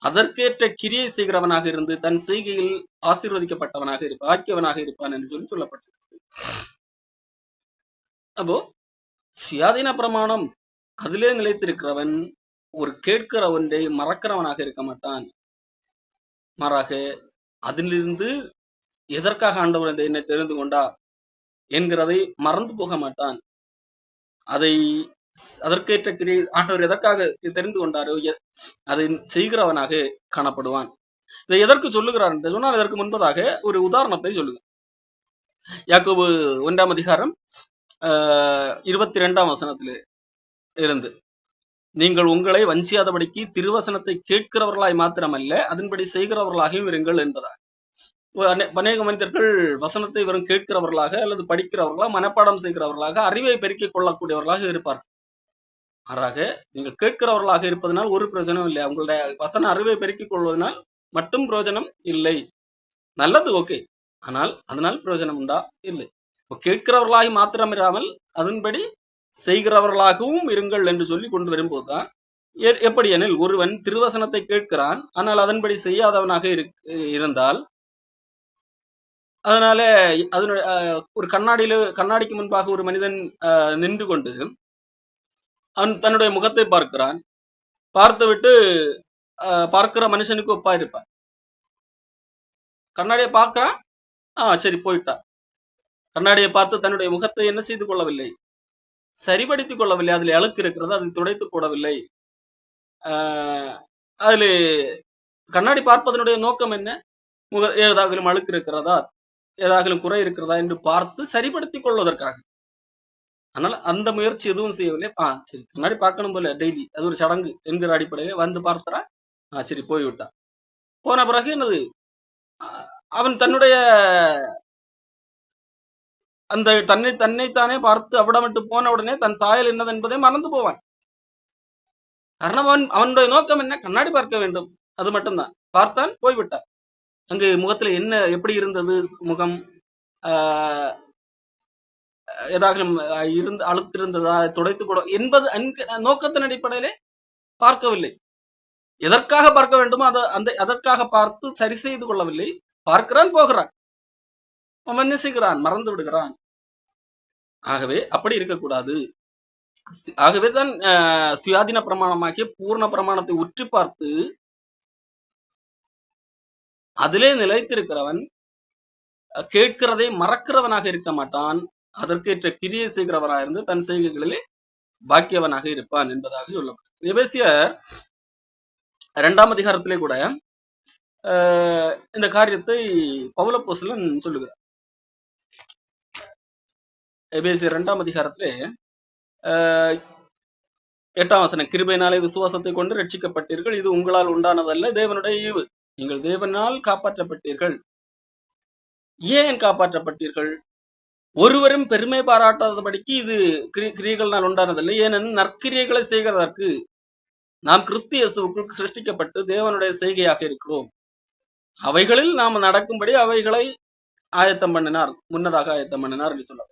அதற்கேற்ற கிரியை செய்கிறவனாக இருந்து தன் செய்கையில் ஆசீர்வதிக்கப்பட்டவனாக ஆக்கியவனாக இருப்பான் என்று சொல்லப்பட்டிருக்கிறது. அப்போ சுயாதீன பிரமாணம் அதிலே நிலைத்திருக்கிறவன் ஒரு கேட்கிற ஒன்றை மறக்கிறவனாக இருக்க மாட்டான். மாறாக அதிலிருந்து எதற்காக ஆண்டவர் என்னை தெரிந்து கொண்டார் என்கிறதை மறந்து போக மாட்டான். அதற்கேற்ற கிரியை ஆண்டவர் எதற்காக தெரிந்து கொண்டாரோ அதை செய்கிறவனாக காணப்படுவான். இதை எதற்கு சொல்லுகிறார் என்று சொன்னால், இதற்கு முன்பதாக ஒரு உதாரணத்தை சொல்லுங்க. யாக்கோபு 1ஆம் அதிகாரம் 22ஆம் வசனத்திலே இருந்து, நீங்கள் உங்களை வஞ்சியாதபடிக்கு திருவசனத்தை கேட்கிறவர்களாய் மாத்திரமல்ல அதன்படி செய்கிறவர்களாகவும் இருங்கள் என்பதாக. அநேக மனிதர்கள் வசனத்தை வெறும் கேட்கிறவர்களாக அல்லது படிக்கிறவர்களாக மனப்பாடம் செய்கிறவர்களாக அறிவை பெருக்கிக் கொள்ளக்கூடியவர்களாக இருப்பார்கள். மாறாக நீங்கள் கேட்கிறவர்களாக இருப்பதனால் ஒரு பிரயோஜனம் இல்லை. உங்களுடைய வசன அறிவை பெருக்கிக் கொள்வதனால் மட்டும் பிரயோஜனம் இல்லை. நல்லது, ஓகே, ஆனால் அதனால் பிரயோஜனம் உண்டா? இல்லை. கேட்கிறவர்களாகி மாத்திரம் இராமல் அதன்படி செய்கிறவர்களாகவும் இருங்கள் என்று சொல்லி கொண்டு வரும்போதுதான் எப்படி எனில், ஒருவன் திருவசனத்தை கேட்கிறான் ஆனால் அதன்படி செய்யாதவனாக இருந்தால், அதனால அதனுடைய ஒரு கண்ணாடிக்கு முன்பாக ஒரு மனிதன் நின்று கொண்டு அவன் தன்னுடைய முகத்தை பார்க்கிறான். பார்த்து விட்டு பார்க்கிற மனுஷனுக்கு ஒப்பா இருப்பான். கண்ணாடியை பார்க்கிறான், சரி போயிட்டான். கண்ணாடியை பார்த்து தன்னுடைய முகத்தை என்ன செய்து கொள்ளவில்லை, சரிபடுத்திக் கொள்ளவில்லை. அதில் அழுக்கு இருக்கிறது, அதை துடைத்து போடவில்லை. அதில் கண்ணாடி பார்ப்பதனுடைய நோக்கம் என்ன? ஏதாகிலும் அழுக்கு இருக்கிறதா, ஏதாகிலும் குறை இருக்கிறதா என்று பார்த்து சரிபடுத்திக் கொள்வதற்காக. ஆனால் அந்த முயற்சி எதுவும் செய்யவில்லை. சரி, கண்ணாடி பார்க்கணும் போல டெய்லி, அது ஒரு சடங்கு என்கிற அடிப்படையில வந்து பார்த்தா சரி போய்விட்டான். போன பிறகு என்னது, அவன் தன்னுடைய அந்த தன்னைத்தானே பார்த்து அவிடமிட்டு போன உடனே தன் சாயல் என்னது என்பதை மறந்து போவான். காரணம் அவனுடைய நோக்கம் என்ன? கண்ணாடி பார்க்க வேண்டும், அது மட்டும்தான். பார்த்தான், போய்விட்டான். அங்கு முகத்துல என்ன எப்படி இருந்தது, முகம் ஏதாகிலும் அழுத்திருந்ததா, துடைத்து கூட என்பது நோக்கத்தின் அடிப்படையிலே பார்க்கவில்லை. எதற்காக பார்க்க வேண்டுமோ அதற்காக பார்த்து சரி செய்து கொள்ளவில்லை. பார்க்கிறான், போகிறான், அவன் என்ன செய்கிறான், மறந்து விடுகிறான். ஆகவே அப்படி இருக்கக்கூடாது. ஆகவேதான் சுயாதீன பிரமாணமாகிய பூர்ண பிரமாணத்தை உற்று பார்த்து அதிலே நிலைத்திருக்கிறவன் கேட்கிறதை மறக்கிறவனாக இருக்க மாட்டான். அதற்கேற்ற கிரியை செய்கிறவனாக இருந்து தன் செய்கைகளிலே பாக்கியவனாக இருப்பான் என்பதாக சொல்லப்பட்டது. எபேசியர் 2ஆம் அதிகாரத்திலே கூட இந்த காரியத்தை பவுல் அப்போஸ்தலன் சொல்லுகிறார். எபேசியர் 2ஆம் அதிகாரத்திலே 8ஆம் வசனம், கிருபையினாலே விசுவாசத்தை கொண்டு ரட்சிக்கப்பட்டீர்கள், இது உங்களால் உண்டானதல்ல, தேவனுடைய ஈவு, நீங்கள் தேவனால் காப்பாற்றப்பட்டீர்கள். ஏன் காப்பாற்றப்பட்டீர்கள்? ஒருவரும் பெருமை பாராட்டாதபடிக்கு இது கிரியைகளால் உண்டானதில்லை, ஏனெனில் நற்கிரியைகளை செய்கிறதற்கு நாம் கிறிஸ்து இயேசுவுக்குள் சிருஷ்டிக்கப்பட்டு தேவனுடைய செய்கையாக இருக்கிறோம். அவைகளில் நாம் நடக்கும்படி அவைகளை ஆயத்தம் பண்ணினார், முன்னதாக ஆயத்தம் பண்ணினார் என்று சொல்ல.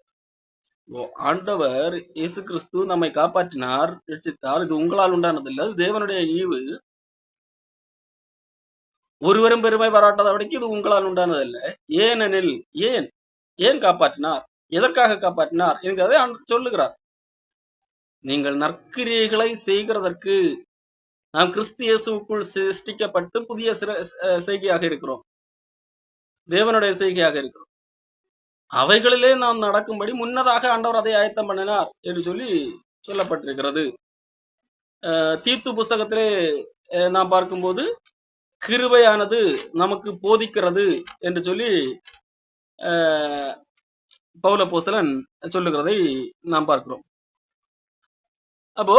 ஆண்டவர் இயேசு கிறிஸ்து நம்மை காப்பாற்றினார், ரட்சித்தார். இது உங்களால் உண்டானதில்லை, அது தேவனுடைய ஈவு. ஒருவரும் பெருமை பாராட்டாதபடிக்கு இது உங்களால் உண்டானதல்ல, ஏனெனில் ஏன் காப்பாற்றினார், எதற்காக காப்பாற்றினார் என்கிறதை சொல்லுகிறார். நீங்கள் நற்கிரியைகளை செய்கிறதற்கு நாம் கிறிஸ்து இயேசுவுக்குள் சிருஷ்டிக்கப்பட்டு புதிய செய்கையாக இருக்கிறோம், தேவனுடைய செய்கையாக இருக்கிறோம். அவைகளிலே நாம் நடக்கும்படி முன்னதாக ஆண்டவர் அதை ஆயத்தம் பண்ணினார் என்று சொல்லப்பட்டிருக்கிறது. தீத்து புஸ்தகத்திலே நாம் பார்க்கும்போது கிருபையானது நமக்கு போதிக்கிறது என்று சொல்லி பவுல் அப்போஸ்தலன் சொல்லுகிறதை நாம் பார்க்கிறோம். அப்போ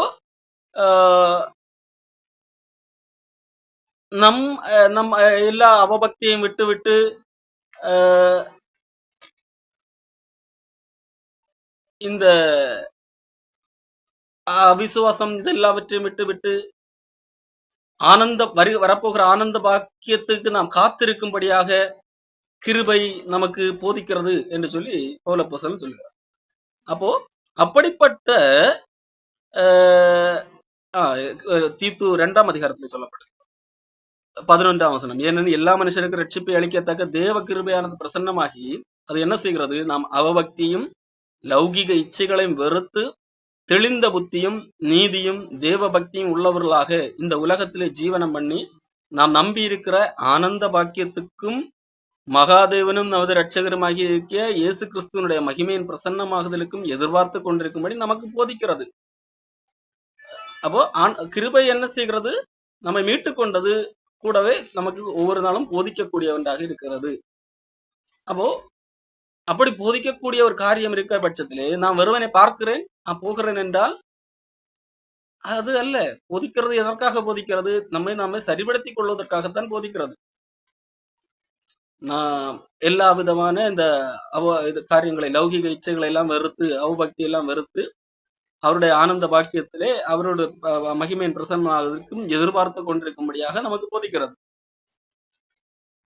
நம் எல்லா அவபக்தியையும் விட்டு விட்டு இந்த அவிசுவாசம் இதெல்லாவற்றையும் விட்டு விட்டு வரப்போகிற ஆனந்த பாக்கியத்துக்கு நாம் காத்திருக்கும்படியாக கிருபை நமக்கு போதிக்கிறது என்று சொல்லி பவுல் அப்போஸ்தலன் சொல்கிறார். அப்போ அப்படிப்பட்ட தீத்து 2ஆம் அதிகாரத்தில் சொல்லப்பட்டது 11ஆம் வசனம், ஏனெனில் எல்லா மனுஷருக்கும் ரட்சிப்பை அளிக்கத்தக்க தேவ கிருபையானது பிரசன்னமாகி அது என்ன செய்கிறது, நாம் அவபக்தியும் லௌகிக இச்சைகளையும் வெறுத்து தெளிந்த புத்தியும் நீதியும் தேவ பக்தியும் உள்ளவர்களாக இந்த உலகத்திலே ஜீவனம் பண்ணி நாம் நம்பி இருக்கிற ஆனந்த பாக்கியத்துக்கும் மகாதேவனும் நமது இரட்சகருமாகி இருக்கிய இயேசு கிறிஸ்துவனுடைய மகிமையின் பிரசன்னமாகுதலுக்கும் எதிர்பார்த்து கொண்டிருக்கும்படி நமக்கு போதிக்கிறது. அப்போ கிருபை என்ன செய்கிறது, நம்மை மீட்டு கொண்டது கூடவே நமக்கு ஒவ்வொரு நாளும் போதிக்கக்கூடிய ஒன்றாக இருக்கிறது. அப்போ அப்படி போதிக்கக்கூடிய ஒரு காரியம் இருக்கிற பட்சத்திலே நான் ஒருவனை பார்க்கிறேன் நான் போகிறேன் என்றால் அது அல்ல. போதிக்கிறது எதற்காக போதிக்கிறது, நம்மை சரிபடுத்திக் கொள்வதற்காகத்தான் போதிக்கிறது. நான் எல்லா விதமான இந்த காரியங்களை லௌகிக இச்சைகளை எல்லாம் வெறுத்து அவபக்தி எல்லாம் வெறுத்து அவருடைய ஆனந்த பாக்கியத்திலே அவருடைய மகிமையின் பிரசன்னமாவதற்கும் எதிர்பார்த்து கொண்டிருக்கும்படியாக நமக்கு போதிக்கிறது.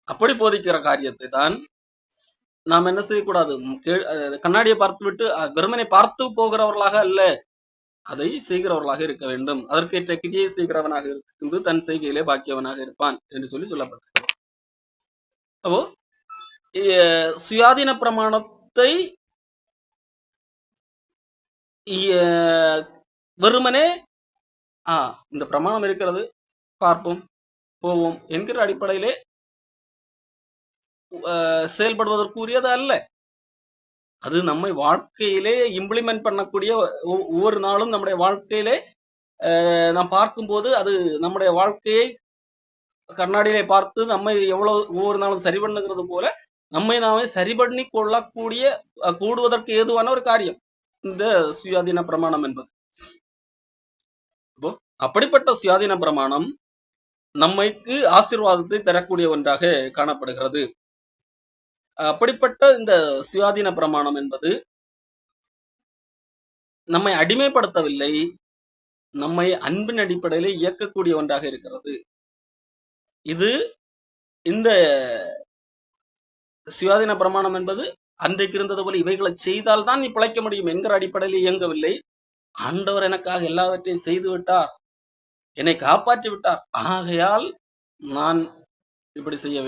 அப்படி போதிக்கிற காரியத்தை தான் நாம் என்ன செய்யக்கூடாது, கண்ணாடியை பார்த்து விட்டு வெறுமனை பார்த்து போகிறவர்களாக அல்ல, அதை செய்கிறவர்களாக இருக்க வேண்டும். அதற்கேற்ற கிரியை செய்கிறவனாக இருந்து தன் செய்கையிலே பாக்கியவனாக இருப்பான் என்று சொல்லி சொல்லப்பட்டது. அப்போ சுயாதீன பிரமாணத்தை வெறுமனே இந்த பிரமாணம் இருக்கிறது பார்ப்போம் போவோம் என்கிற அடிப்படையிலே செயல்படுவதற்குரியது அல்ல. அது நம்மை வாழ்க்கையிலே இம்ப்ளிமெண்ட் பண்ணக்கூடிய ஒவ்வொரு நாளும் நம்முடைய வாழ்க்கையிலே நாம் பார்க்கும்போது அது நம்முடைய வாழ்க்கையை கண்ணாடியிலே பார்த்து நம்மை எவ்வளவு ஒவ்வொரு நாளும் சரி பண்ணுகிறது போல நம்மை நாமே சரி பண்ணி கொள்ளக்கூடிய கூடுவதற்கு ஏதுவான ஒரு காரியம் இந்த சுயாதீன பிரமாணம் என்பது. அப்படிப்பட்ட சுயாதீன பிரமாணம் நம்மைக்கு ஆசீர்வாதத்தை தரக்கூடிய ஒன்றாக காணப்படுகிறது. அப்படிப்பட்ட இந்த சுயாதீன பிரமாணம் என்பது நம்மை அடிமைப்படுத்தவில்லை, நம்மை அன்பின் அடிப்படையிலே இயக்கக்கூடிய ஒன்றாக இருக்கிறது. இது இந்த சுயாதீன பிரமாணம் என்பது அன்றைக்கு இருந்தது போல இவைகளை செய்தால் தான் நீ பிழைக்க முடியும் என்கிற அடிப்படையில் இயங்கவில்லை. ஆண்டவர் எனக்காக எல்லாவற்றையும் செய்து விட்டார், என்னை காப்பாற்றி விட்டார், ஆகையால் நான் இப்படி செய்ய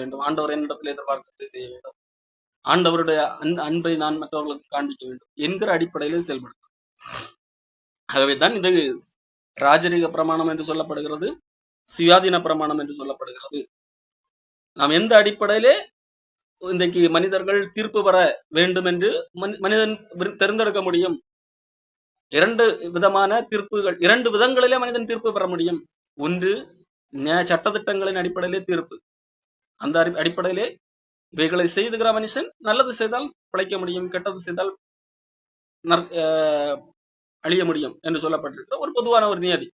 வேண்டும், ஆண்டவர் என்னிடத்தில் எதிர்பார்க்கத்தை செய்ய வேண்டும், ஆண்டவருடைய அன்பை நான் மற்றவர்களுக்கு காண்பிக்க வேண்டும் என்கிற அடிப்படையில் செயல்படும். ஆகவே தான் இது ராஜரீக பிரமாணம் என்று சொல்லப்படுகிறது, சுயாதீன பிரமாணம் என்று சொல்லப்படுகிறது. நாம் எந்த அடிப்படையிலே இன்றைக்கு மனிதர்கள் தீர்ப்பு பெற வேண்டும் என்று மனிதன் தேர்ந்தெடுக்க முடியும்? இரண்டு விதமான தீர்ப்புகள், இரண்டு விதங்களிலே மனிதன் தீர்ப்பு பெற முடியும். ஒன்று சட்டத்திட்டங்களின் அடிப்படையிலே தீர்ப்பு, அந்த அடிப்படையிலே இவைகளை செய்துகிற மனுஷன் நல்லது செய்தால் பிழைக்க முடியும், கெட்டது செய்தால் அழிய முடியும் என்று சொல்லப்பட்டிருக்கிற ஒரு பொதுவான ஒரு நியதி.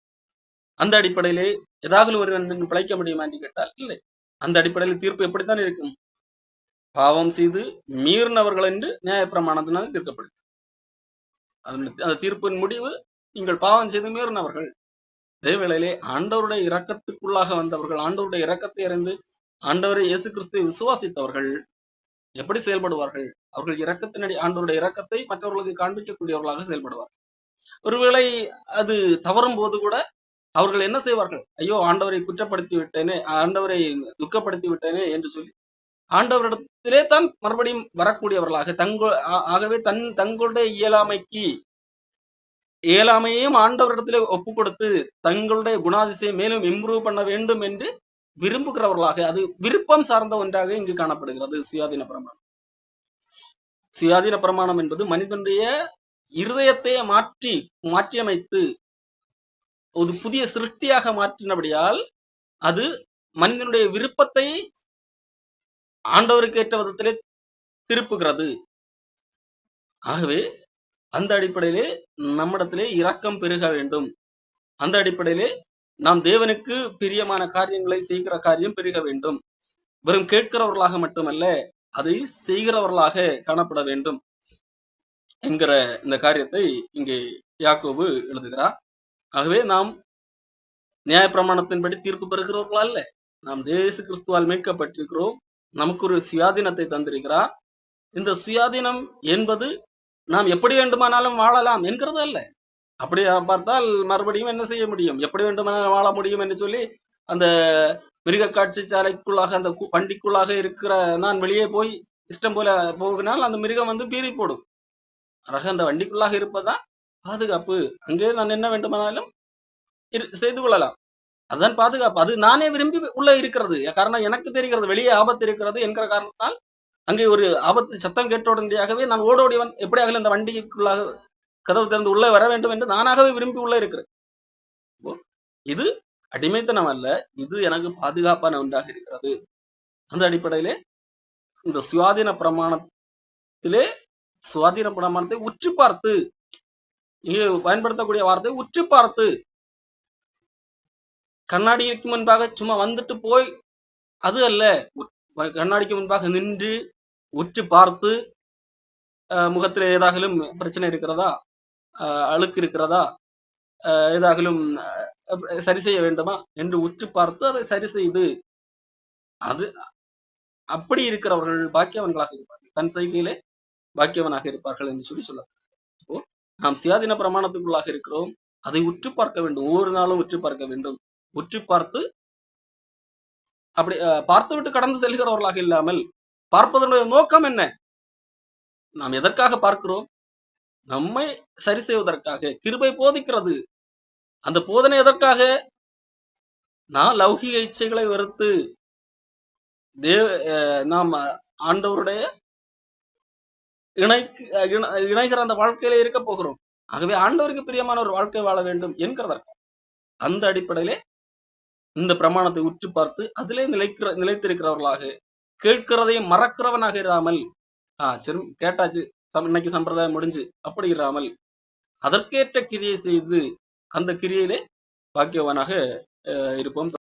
அந்த அடிப்படையிலே ஏதாவது ஒரு பிழைக்க முடியுமா என்று கேட்டால் இல்லை. அந்த அடிப்படையில் தீர்ப்பு எப்படித்தான் இருக்கும்? பாவம் செய்து மீறினவர்கள் என்று நியாய பிரமாணத்தினால் தீர்க்கப்படும். அந்த தீர்ப்பின் முடிவு நீங்கள் பாவம் செய்து மீறினவர்கள். அதே வேளையிலே ஆண்டவருடைய இரக்கத்துக்குள்ளாக வந்தவர்கள், ஆண்டவருடைய இரக்கத்தை அறிந்து ஆண்டவரை இயேசு கிறிஸ்துவை விசுவாசித்தவர்கள் எப்படி செயல்படுவார்கள்? அவர்கள் ஆண்டவருடைய இரக்கத்தை மற்றவர்களுக்கு காண்பிக்கக்கூடியவர்களாக செயல்படுவார்கள். ஒருவேளை அது தவறும் போது கூட அவர்கள் என்ன செய்வார்கள்? ஐயோ, ஆண்டவரை குற்றப்படுத்தி விட்டேனே, ஆண்டவரை துக்கப்படுத்தி விட்டேனே என்று சொல்லி ஆண்டவரிடத்திலே தான் மறுபடியும் வரக்கூடியவர்களாக ஆகவே தங்களுடைய இயலாமையையும் ஆண்டவரிடத்திலே ஒப்பு கொடுத்து தங்களுடைய குணாதிசையை மேலும் இம்ப்ரூவ் பண்ண வேண்டும் என்று விரும்புகிறவர்களாக, அது விருப்பம் சார்ந்த ஒன்றாக இங்கு காணப்படுகிறது சுயாதீன பிரமாணம். சுயாதீன பிரமாணம் என்பது மனிதனுடைய இருதயத்தை மாற்றியமைத்து ஒரு புதிய சிருஷ்டியாக மாற்றினபடியால் அது மனிதனுடைய விருப்பத்தை ஆண்டவருக்கு ஏற்ற விதத்திலே திருப்புகிறது. ஆகவே அந்த அடிப்படையிலே நம்மிடத்திலே இரக்கம் பெருக வேண்டும். அந்த அடிப்படையிலே நாம் தேவனுக்கு பிரியமான காரியங்களை செய்கிற காரியம் பெருக வேண்டும். வெறும் கேட்கிறவர்களாக மட்டுமல்ல, அதை செய்கிறவர்களாக காணப்பட வேண்டும் என்கிற இந்த காரியத்தை இங்கே யாக்கோபு எழுதுகிறார். ஆகவே நாம் நியாயப்பிரமாணத்தின்படி தீர்ப்பு பெறுகிறவர்களா அல்ல, நாம் இயேசு கிறிஸ்துவால் மீட்கப்பட்டிருக்கிறோம். நமக்கு ஒரு சுயாதீனத்தை தந்திருக்கிறார். இந்த சுயாதீனம் என்பது நாம் எப்படி வேண்டுமானாலும் வாழலாம் என்கிறது அல்ல. அப்படி பார்த்தால் மறுபடியும் என்ன செய்ய முடியும்? எப்படி வேண்டுமானாலும் வாழ முடியும் என்று சொல்லி அந்த மிருக காட்சி சாலைக்குள்ளாக, அந்த வண்டிக்குள்ளாக இருக்கிற நான் வெளியே போய் இஷ்டம் போல போகினால் அந்த மிருகம் வந்து பீறி போடும். ஆக அந்த வண்டிக்குள்ளாக இருப்பதுதான் பாதுகாப்பு. அங்கே நான் என்ன வேண்டுமானாலும் செய்து கொள்ளலாம். அதுதான் பாதுகாப்பு. அது நானே விரும்பி உள்ள இருக்கிறது. காரணம் எனக்கு தெரிகிறது வெளியே ஆபத்து இருக்கிறது என்கிற காரணத்தால் அங்கே ஒரு ஆபத்து சத்தம் கேட்ட உடனடியாகவே நான் ஓடோடி எப்படியாக அந்த வண்டிக்குள்ளாக கதவு திறந்து உள்ளே வர வேண்டும் என்று நானாகவே விரும்பி உள்ள இருக்கிறேன். இது அடிமைத்தனம் அல்ல, இது எனக்கு பாதுகாப்பான ஒன்றாக இருக்கிறது. அந்த அடிப்படையிலே இந்த சுயாதீன பிரமாணத்தை உற்று பார்த்து, இங்கே பயன்படுத்தக்கூடிய வார்த்தை உற்று பார்த்து, கண்ணாடிக்கு முன்பாக சும்மா வந்துட்டு போய் அது அல்ல, கண்ணாடிக்கு முன்பாக நின்று உற்று பார்த்து முகத்தில் ஏதாகலும் பிரச்சனை இருக்கிறதா, அழுக்கு இருக்கிறதா, ஏதாகலும் சரி செய்ய வேண்டுமா என்று உற்று பார்த்து அதை சரி செய்து, அது அப்படி இருக்கிறவர்கள் பாக்கியவன்களாக இருப்பார்கள், தன் செய்கையிலே பாக்கியவனாக இருப்பார்கள் என்று சொல்ல நாம் சுயாதீன பிரமாணத்துக்குள்ளாக இருக்கிறோம். அதை உற்று பார்க்க வேண்டும், ஒவ்வொரு நாளும் உற்று பார்க்க வேண்டும். உற்று பார்த்து அப்படி பார்த்து விட்டு கடந்து செல்கிறவர்களாக இல்லாமல், பார்ப்பதனுடைய நோக்கம் என்ன? நாம் எதற்காக பார்க்கிறோம்? நம்மை சரி செய்வதற்காக. கிருபை போதிக்கிறது. அந்த போதனை எதற்காக? நான் லௌகிக இச்சைகளை வெறுத்து நாம் ஆண்டவருடைய இணைகிற அந்த வாழ்க்கையில இருக்க போகிறோம். ஆகவே ஆண்டவருக்கு பிரியமான ஒரு வாழ்க்கை வாழ வேண்டும் என்கிறதற்கு அந்த அடிப்படையிலே இந்த பிரமாணத்தை உற்று பார்த்து அதிலே நிலைத்திருக்கிறவர்களாக, கேட்கிறதையும் மறக்கிறவனாக இராமல், சரி கேட்டாச்சு இன்னைக்கு சம்பிரதாயம் முடிஞ்சு அப்படி இராமல், அதற்கேற்ற கிரியை செய்து அந்த கிரியையிலே பாக்கியவானாக இருப்போம்.